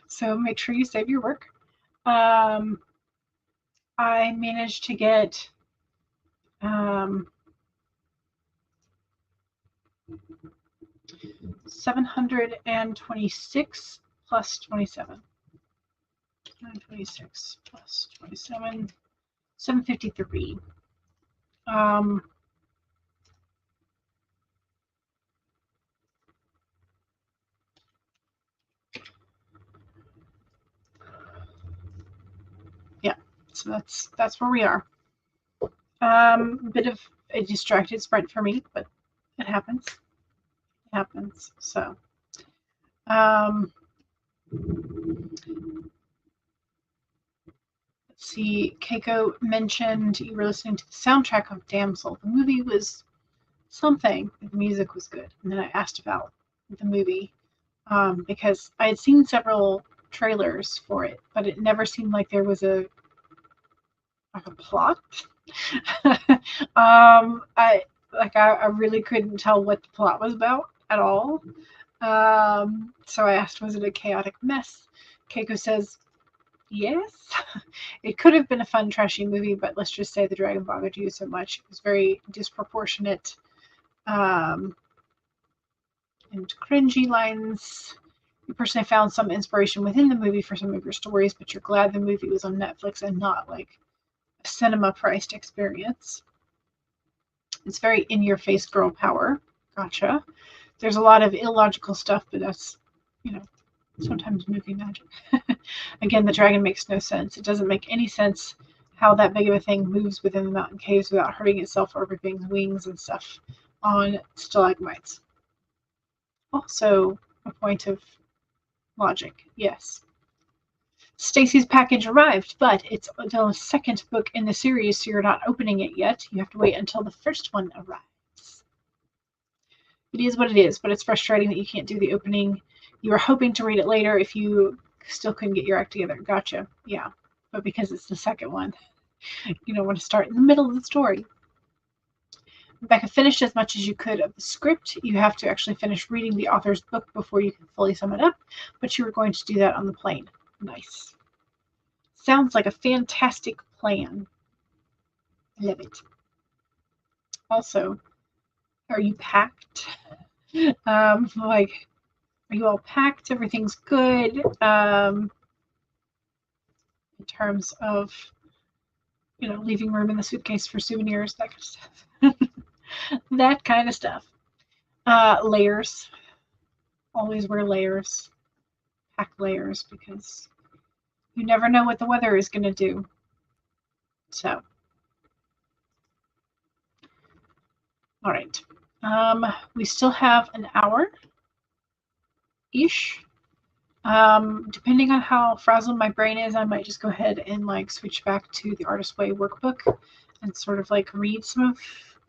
So make sure you save your work. I managed to get 726 plus 27. 926 plus 27. 753. Yeah, so that's where we are. A bit of a distracted sprint for me, but it happens. It happens. So, let's see. Keiko mentioned you were listening to the soundtrack of Damsel. The movie was something. The music was good, and then I asked about the movie because I had seen several trailers for it, but it never seemed like there was a plot. I really couldn't tell what the plot was about at all. So I asked, was it a chaotic mess? Keiko says, yes. It could have been a fun, trashy movie, but let's just say the dragon bothered you so much. It was very disproportionate and cringy lines. You personally found some inspiration within the movie for some of your stories, but you're glad the movie was on Netflix and not like a cinema-priced experience. It's very in-your-face girl power. Gotcha. There's a lot of illogical stuff, but that's, sometimes movie magic. Again, the dragon makes no sense. It doesn't make any sense how that big of a thing moves within the mountain caves without hurting itself or ripping wings and stuff on stalagmites. Also, a point of logic, yes. Stacy's package arrived, but it's the second book in the series, so you're not opening it yet. You have to wait until the first one arrives. It is what it is, but it's frustrating that you can't do the opening. You were hoping to read it later if you still couldn't get your act together. Gotcha. Yeah, but because it's the second one, you don't want to start in the middle of the story. Rebecca finished as much as you could of the script. You have to actually finish reading the author's book before you can fully sum it up, but you were going to do that on the plane. Nice. Sounds like a fantastic plan. I love it. Also, are you packed? Are you all packed? Everything's good. In terms of, leaving room in the suitcase for souvenirs, that kind of stuff. That kind of stuff. Layers. Always wear layers. Pack layers because you never know what the weather is going to do. So. All right. We still have an hour-ish. Depending on how frazzled my brain is, I might just go ahead and switch back to the Artist Way workbook and sort of read some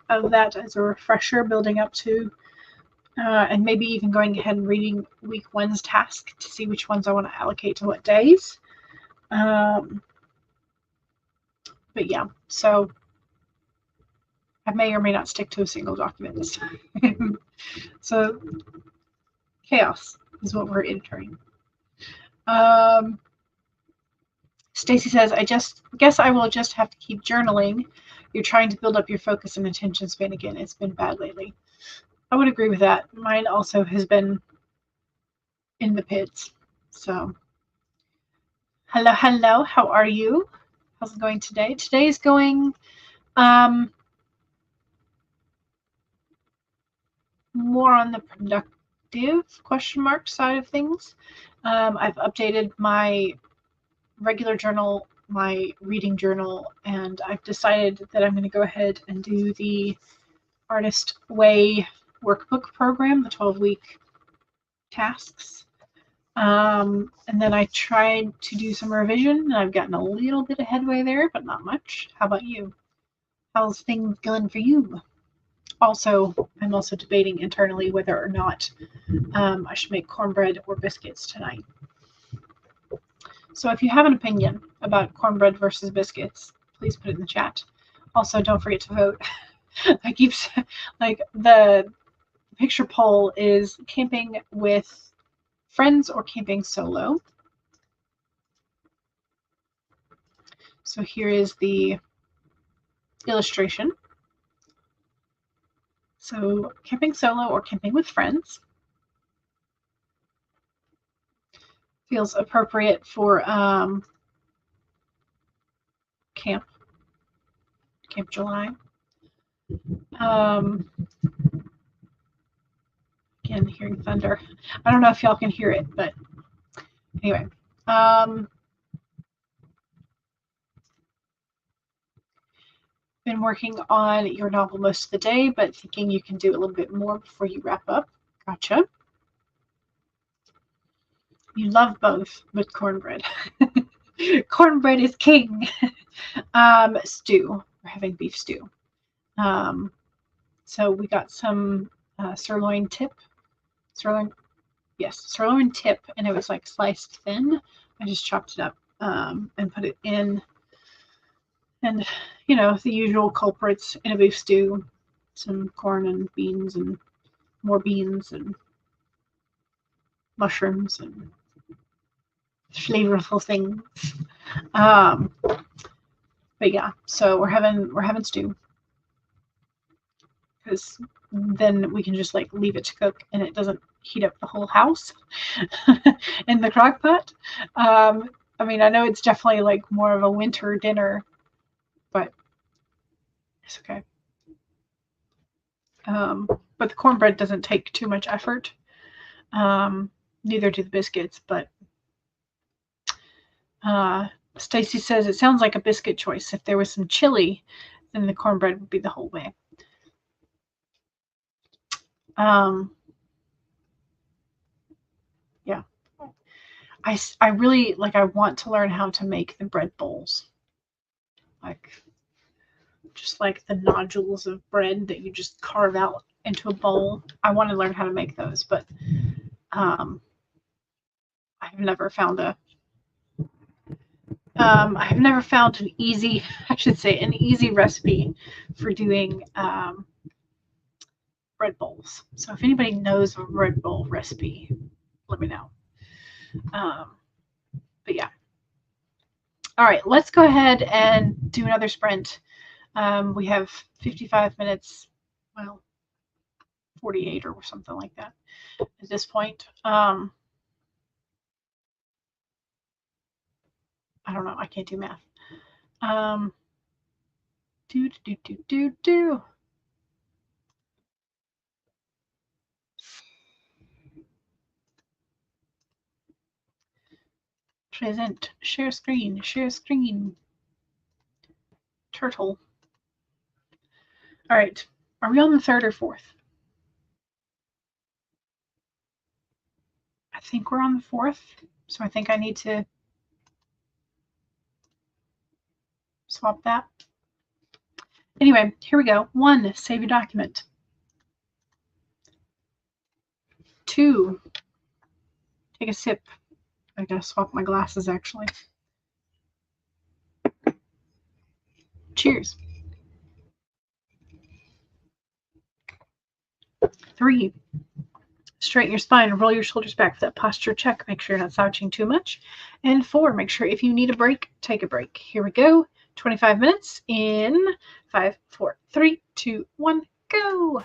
of that as a refresher, building up to, and maybe even going ahead and reading week 1's task to see which ones I want to allocate to what days. But yeah, so I may or may not stick to a single document this time. So chaos is what we're entering. Stacy says, I guess I will just have to keep journaling. You're trying to build up your focus and attention span again. It's been bad lately. I would agree with that. Mine also has been in the pits. So, hello. How are you? How's it going today? Today is going more on the productive ? Side of things. I've updated my regular journal, my reading journal, and I've decided that I'm going to go ahead and do the Artist Way workbook program, the 12-week tasks. And then I tried to do some revision, and I've gotten a little bit of headway there, but not much. How about you? How's things going for you? Also, I'm also debating internally whether or not I should make cornbread or biscuits tonight. So if you have an opinion about cornbread versus biscuits, please put it in the chat. Also, don't forget to vote. I keep the The picture poll is camping with friends or camping solo. So here is the illustration. So camping solo or camping with friends feels appropriate for Camp July. Again, hearing thunder. I don't know if y'all can hear it, but anyway. Been working on your novel most of the day, but thinking you can do a little bit more before you wrap up. Gotcha. You love both with cornbread. Cornbread is king. Stew. We're having beef stew. So we got some sirloin tip. Sirloin tip, and it was like sliced thin. I just chopped it up and put it in. And, you know, the usual culprits in a beef stew. Some corn and beans and more beans and mushrooms and flavorful things. But yeah, so we're having stew. Because then we can just like leave it to cook and it doesn't heat up the whole house in the crock pot. I mean, I know it's definitely like more of a winter dinner, but it's okay. But the cornbread doesn't take too much effort. Neither do the biscuits, but Stacy says it sounds like a biscuit choice. If there was some chili, then the cornbread would be the whole way. Yeah. I really like, I want to learn how to make the bread bowls. Like, just like the nodules of bread that you just carve out into a bowl. I want to learn how to make those, but I've never found an easy, I should say, an easy recipe for doing bread bowls. So if anybody knows a bread bowl recipe, let me know. But yeah. All right, let's go ahead and do another sprint. We have 55 minutes, well, 48 or something like that at this point. I don't know. I can't do math. Do. Present. Share screen. Share screen. Turtle. All right. Are we on the third or fourth? I think we're on the fourth. So I think I need to swap that. Anyway, here we go. 1, save your document. 2, take a sip. I gotta swap my glasses actually. Cheers. 3, straighten your spine and roll your shoulders back for that posture check. Make sure you're not slouching too much. And 4, make sure if you need a break, take a break. Here we go. 25 minutes in 5, 4, 3, 2, 1, go.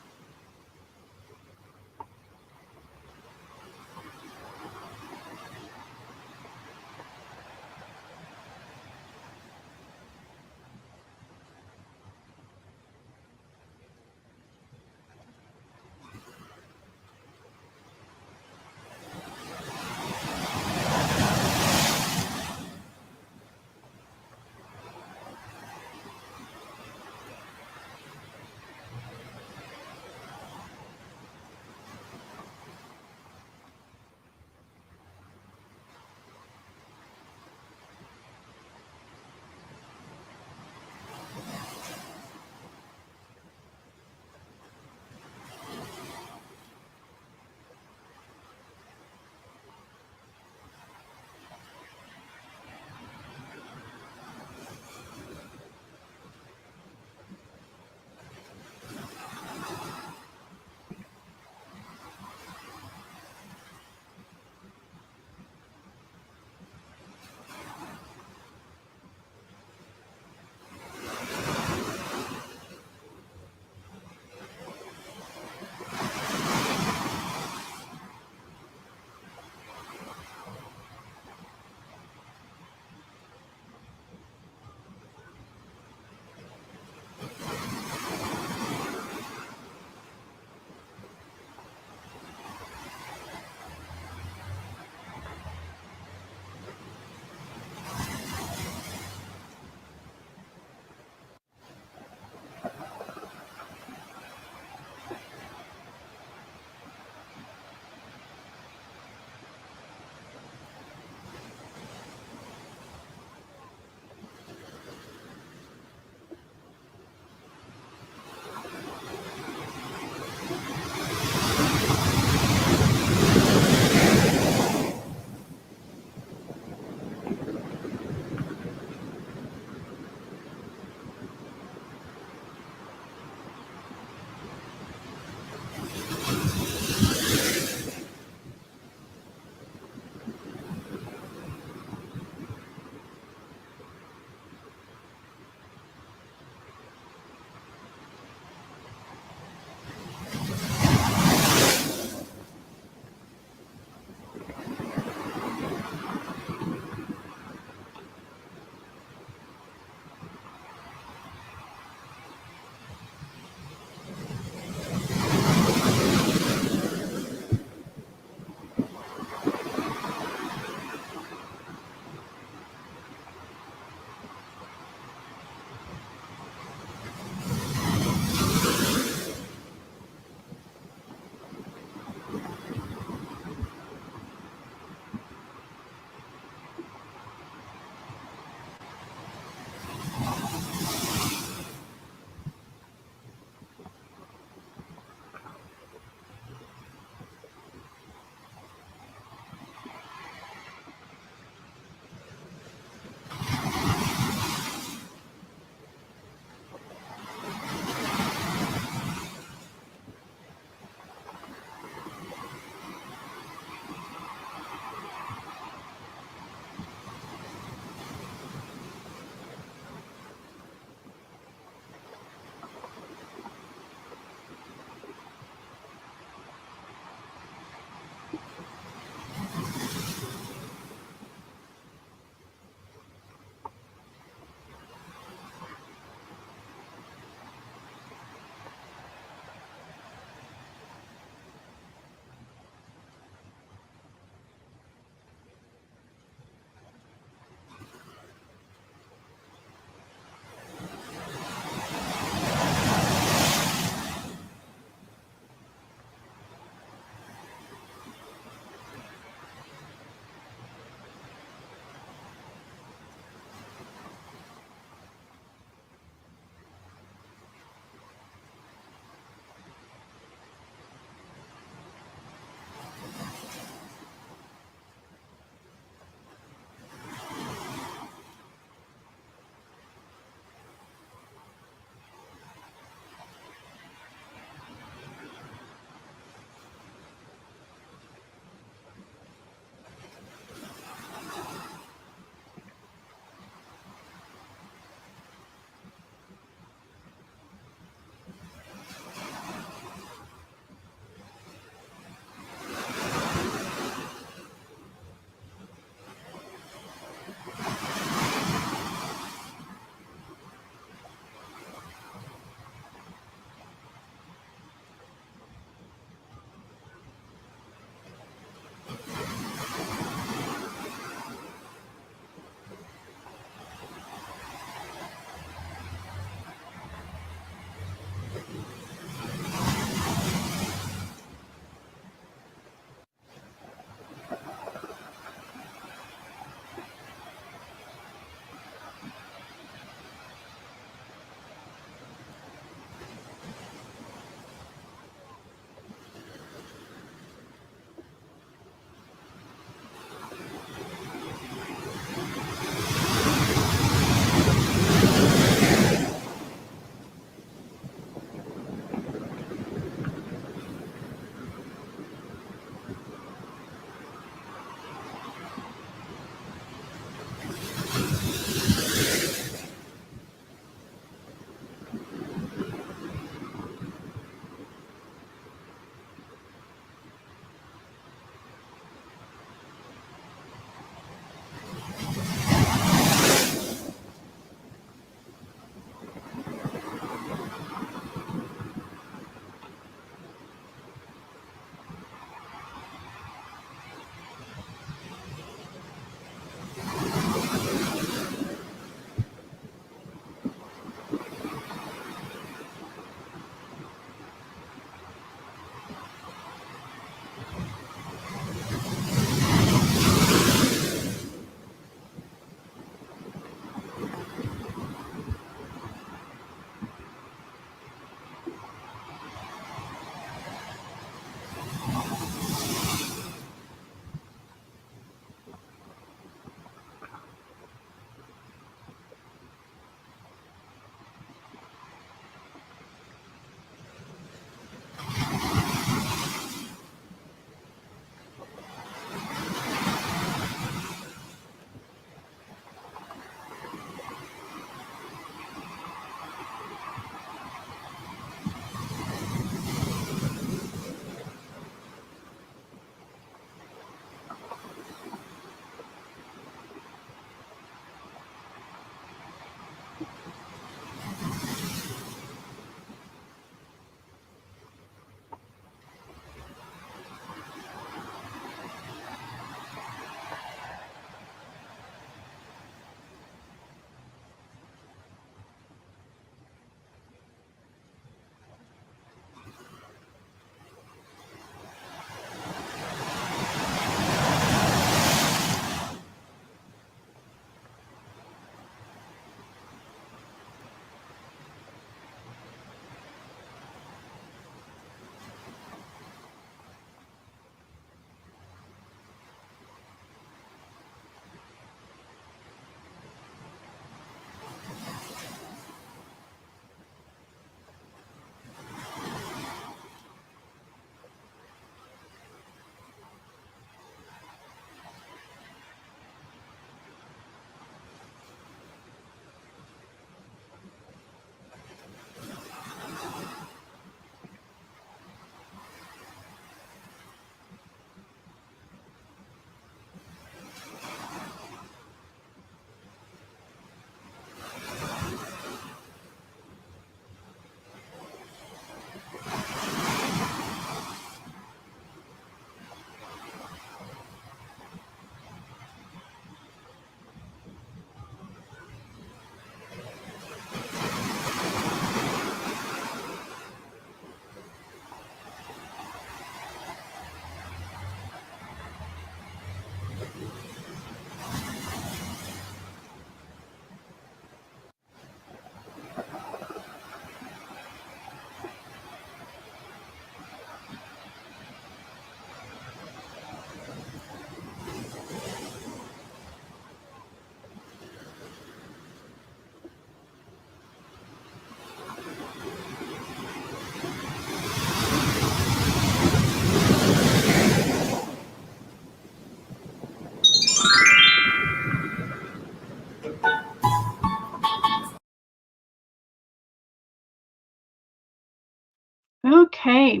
Okay.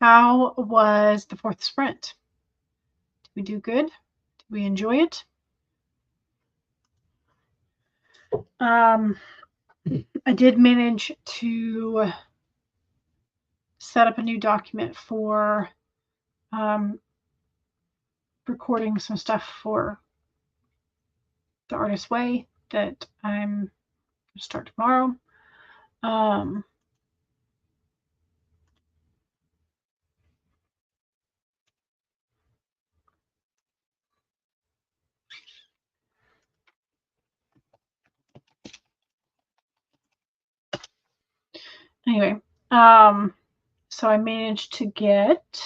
How was the 4th sprint? Did we do good? Did we enjoy it? I did manage to set up a new document for recording some stuff for the Artist's Way that I'm going to start tomorrow. Anyway, so I managed to get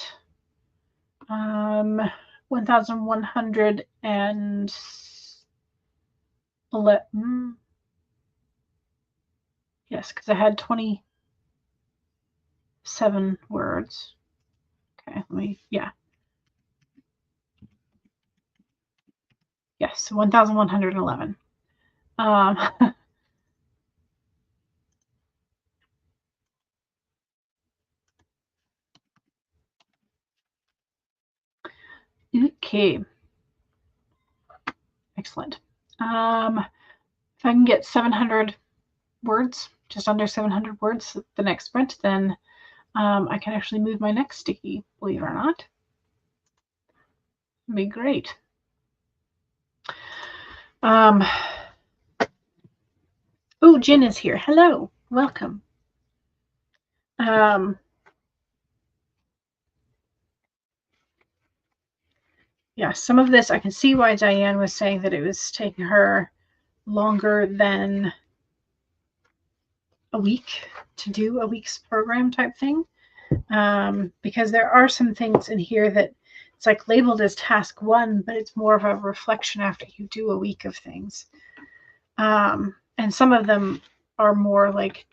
1,111. Yes, because I had 27 words. Okay, let me, yeah. Yes, 1,111. Okay. Excellent. If I can get 700 words, just under 700 words the next sprint, then I can actually move my next sticky, believe it or not. It'd be great. Oh, Jen is here. Hello. Welcome. Yeah, some of this, I can see why Diane was saying that it was taking her longer than a week to do a week's program type thing. Because there are some things in here that it's like labeled as task 1, but it's more of a reflection after you do a week of things. And some of them are more like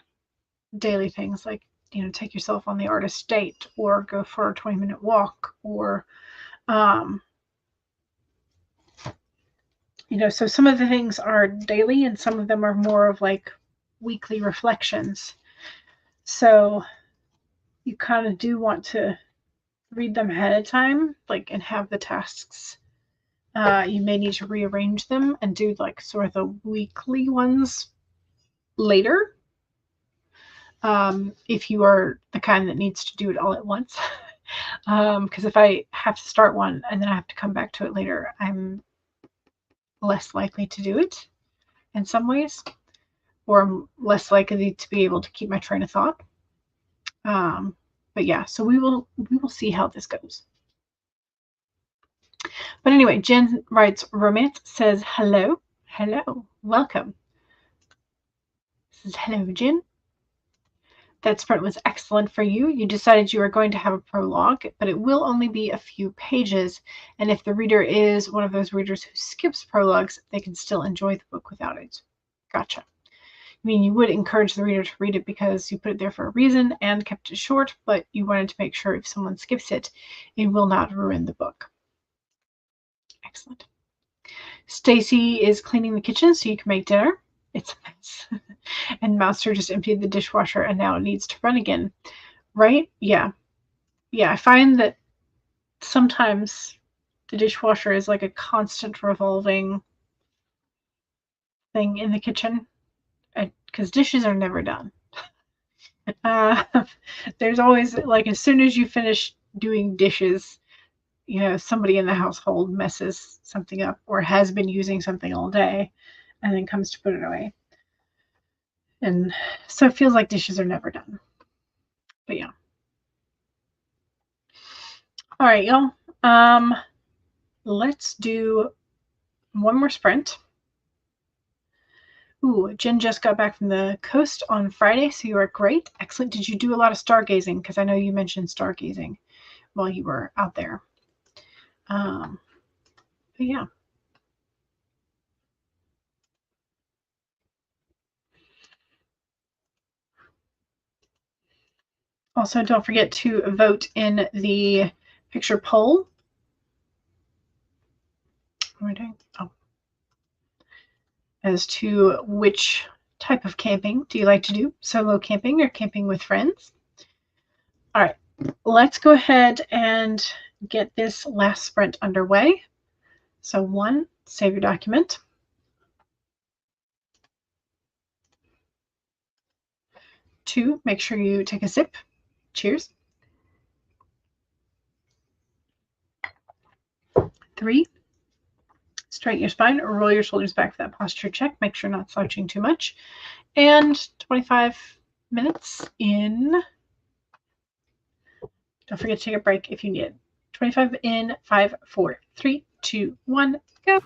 daily things, like, you know, take yourself on the artist date, or go for a 20-minute walk, or you know, so some of the things are daily and some of them are more of like weekly reflections. So you kind of do want to read them ahead of time, like, and have the tasks. You may need to rearrange them and do like sort of the weekly ones later. If you are the kind that needs to do it all at once. Because if I have to start one and then I have to come back to it later, I'm less likely to do it in some ways, or I'm less likely to be able to keep my train of thought. But yeah, so we will see how this goes. But anyway, Jen writes, romance says hello. Hello. Welcome. Says hello, Jen. That sprint was excellent for you. You decided you were going to have a prologue, but it will only be a few pages. And if the reader is one of those readers who skips prologues, they can still enjoy the book without it. Gotcha. I mean, you would encourage the reader to read it because you put it there for a reason and kept it short, but you wanted to make sure if someone skips it, it will not ruin the book. Excellent. Stacy is cleaning the kitchen so you can make dinner. It's a mess. And Master just emptied the dishwasher and now it needs to run again. Right? Yeah. Yeah, I find that sometimes the dishwasher is like a constant revolving thing in the kitchen because dishes are never done. There's always, like, as soon as you finish doing dishes, you know, somebody in the household messes something up or has been using something all day and then comes to put it away. And so it feels like dishes are never done. But yeah. All right, y'all. Let's do one more sprint. Ooh, Jen just got back from the coast on Friday, so you are great. Excellent. Did you do a lot of stargazing? Because I know you mentioned stargazing while you were out there. But yeah. Also, don't forget to vote in the picture poll. What am I doing? Oh. As to which type of camping do you like to do? Solo camping or camping with friends? All right, let's go ahead and get this last sprint underway. So 1, save your document. 2, make sure you take a sip. Cheers. 3, straighten your spine or roll your shoulders back for that posture check. Make sure not slouching too much. And 25 minutes in. Don't forget to take a break if you need it. 25 in, 5, 4, 3, 2, 1, go.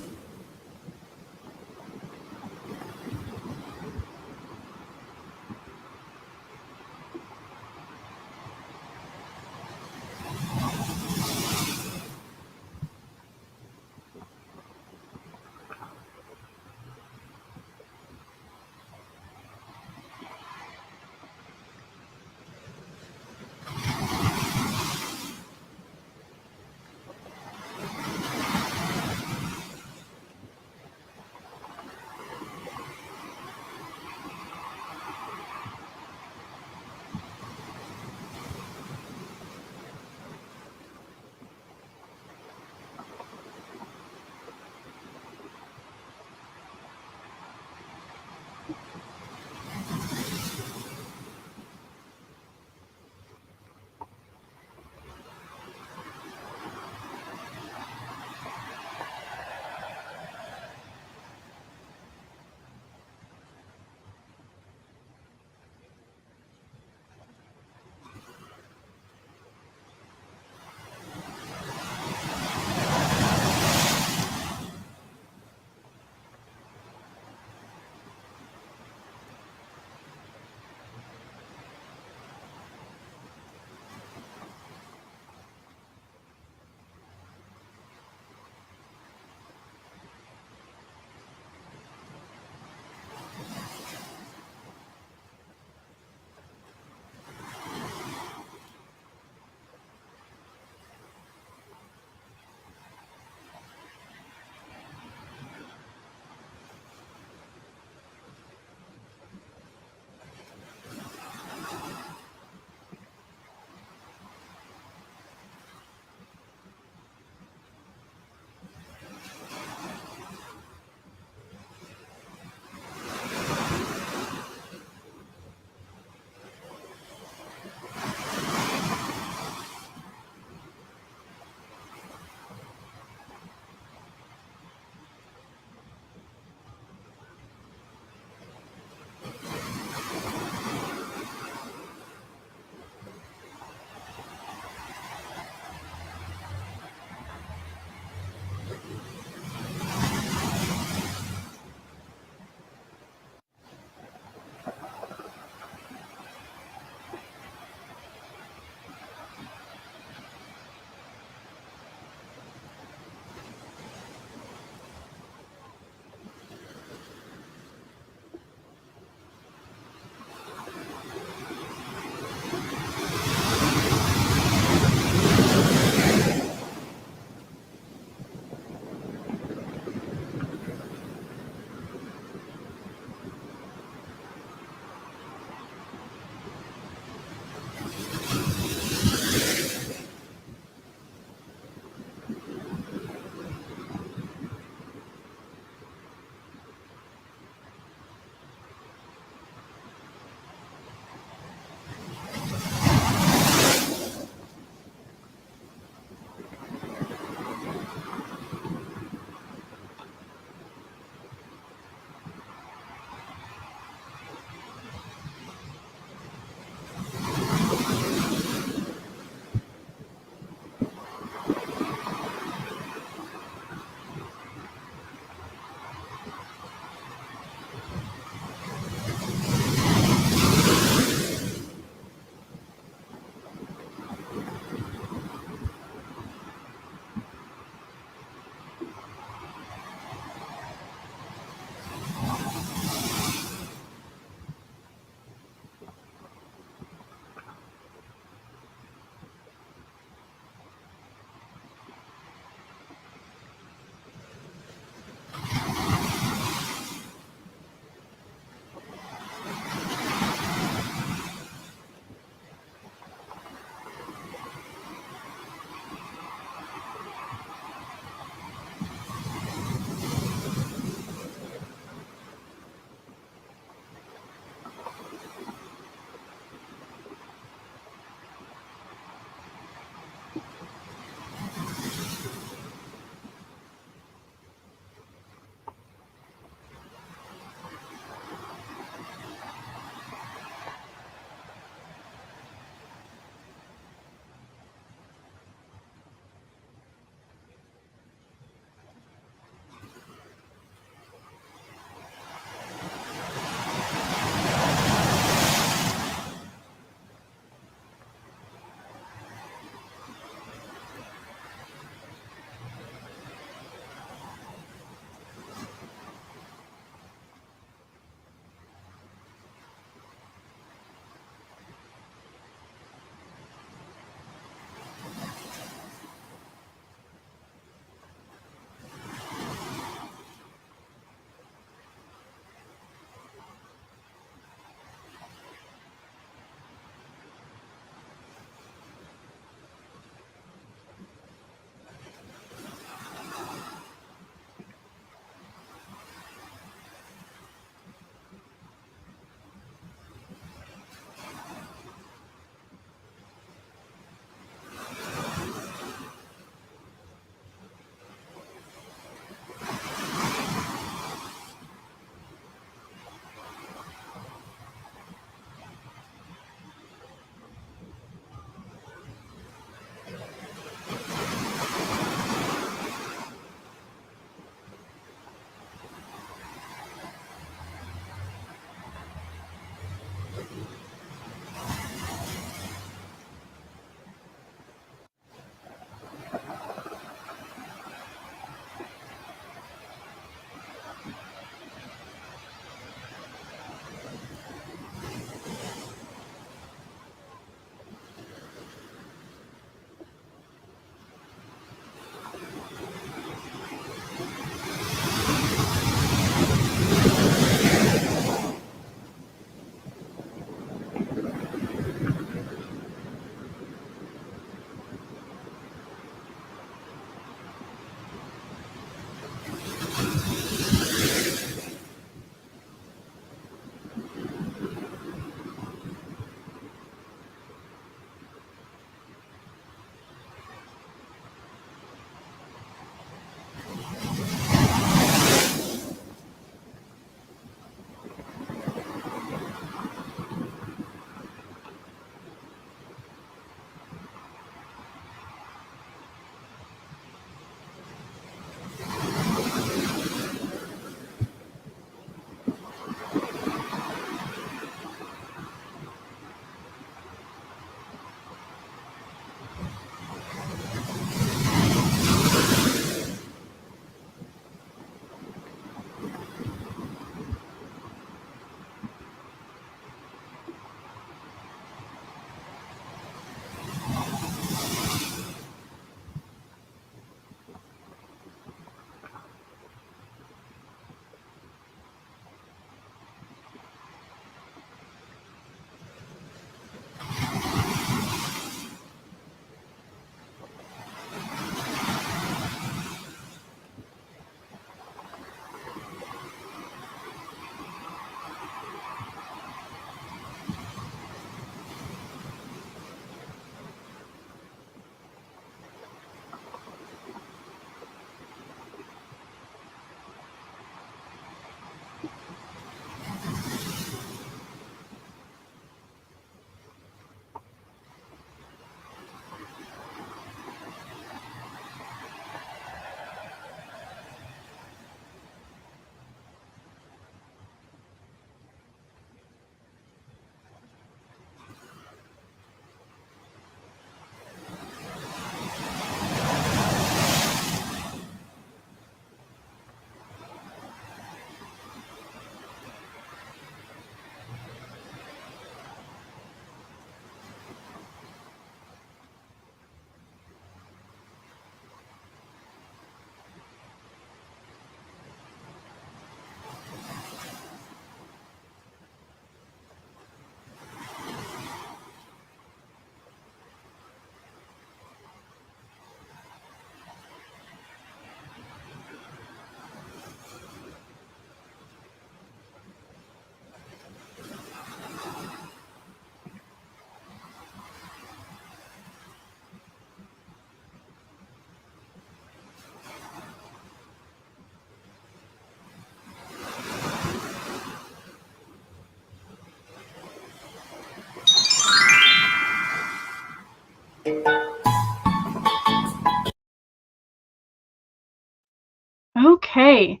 Okay.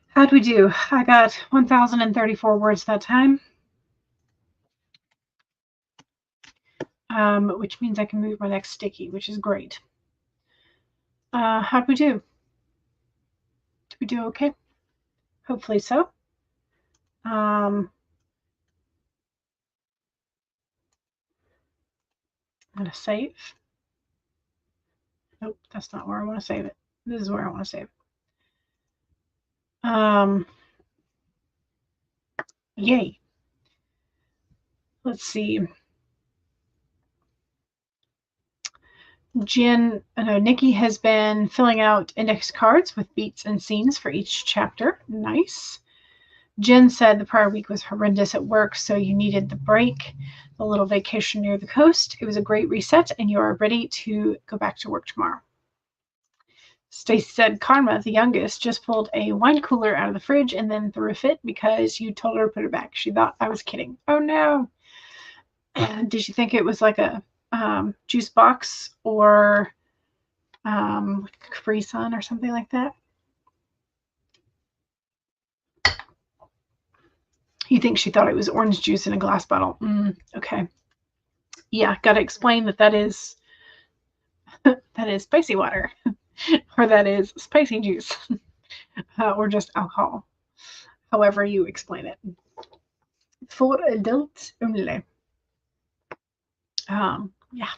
How'd we do? I got 1,034 words that time. Which means I can move my next sticky, which is great. How'd we do? Did we do okay? Hopefully so. I'm going to save. Nope, that's not where I want to save it. This is where I want to save it. Yay. Let's see. Nikki has been filling out index cards with beats and scenes for each chapter. Nice. Jen said the prior week was horrendous at work, so you needed the break, the little vacation near the coast. It was a great reset, and you are ready to go back to work tomorrow. Stacy said Karma, the youngest, just pulled a wine cooler out of the fridge and then threw a fit because you told her to put it back. She thought I was kidding. Oh no. Did you think it was like a juice box or Capri Sun or something like that? You think she thought it was orange juice in a glass bottle? Okay. Yeah, got to explain that is spicy water, or that is spicy juice, or just alcohol. However you explain it. For adults only. Yeah.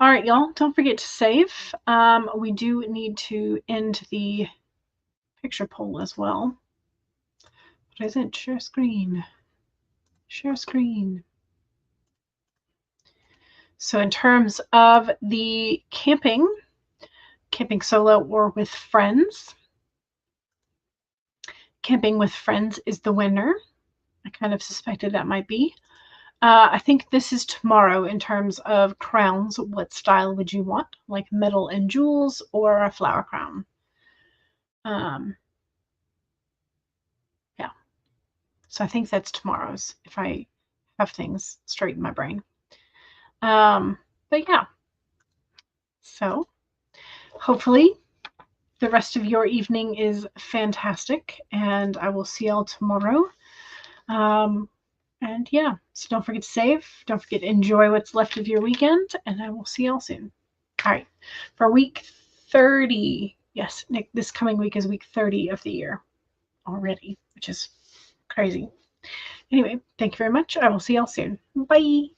All right, y'all. Don't forget to save. We do need to end the picture poll as well. What is it? Share screen. Share screen. So in terms of the camping solo or with friends, camping with friends is the winner. I kind of suspected that might be. I think this is tomorrow in terms of crowns. What style would you want? Like metal and jewels or a flower crown? Yeah. So I think that's tomorrow's if I have things straight in my brain. But yeah. So hopefully the rest of your evening is fantastic, and I will see y'all tomorrow. And yeah, so don't forget to save. Don't forget to enjoy what's left of your weekend, and I will see y'all soon. All right, for week 30. Yes, Nick, this coming week is week 30 of the year already, which is crazy. Anyway, thank you very much. I will see y'all soon. Bye.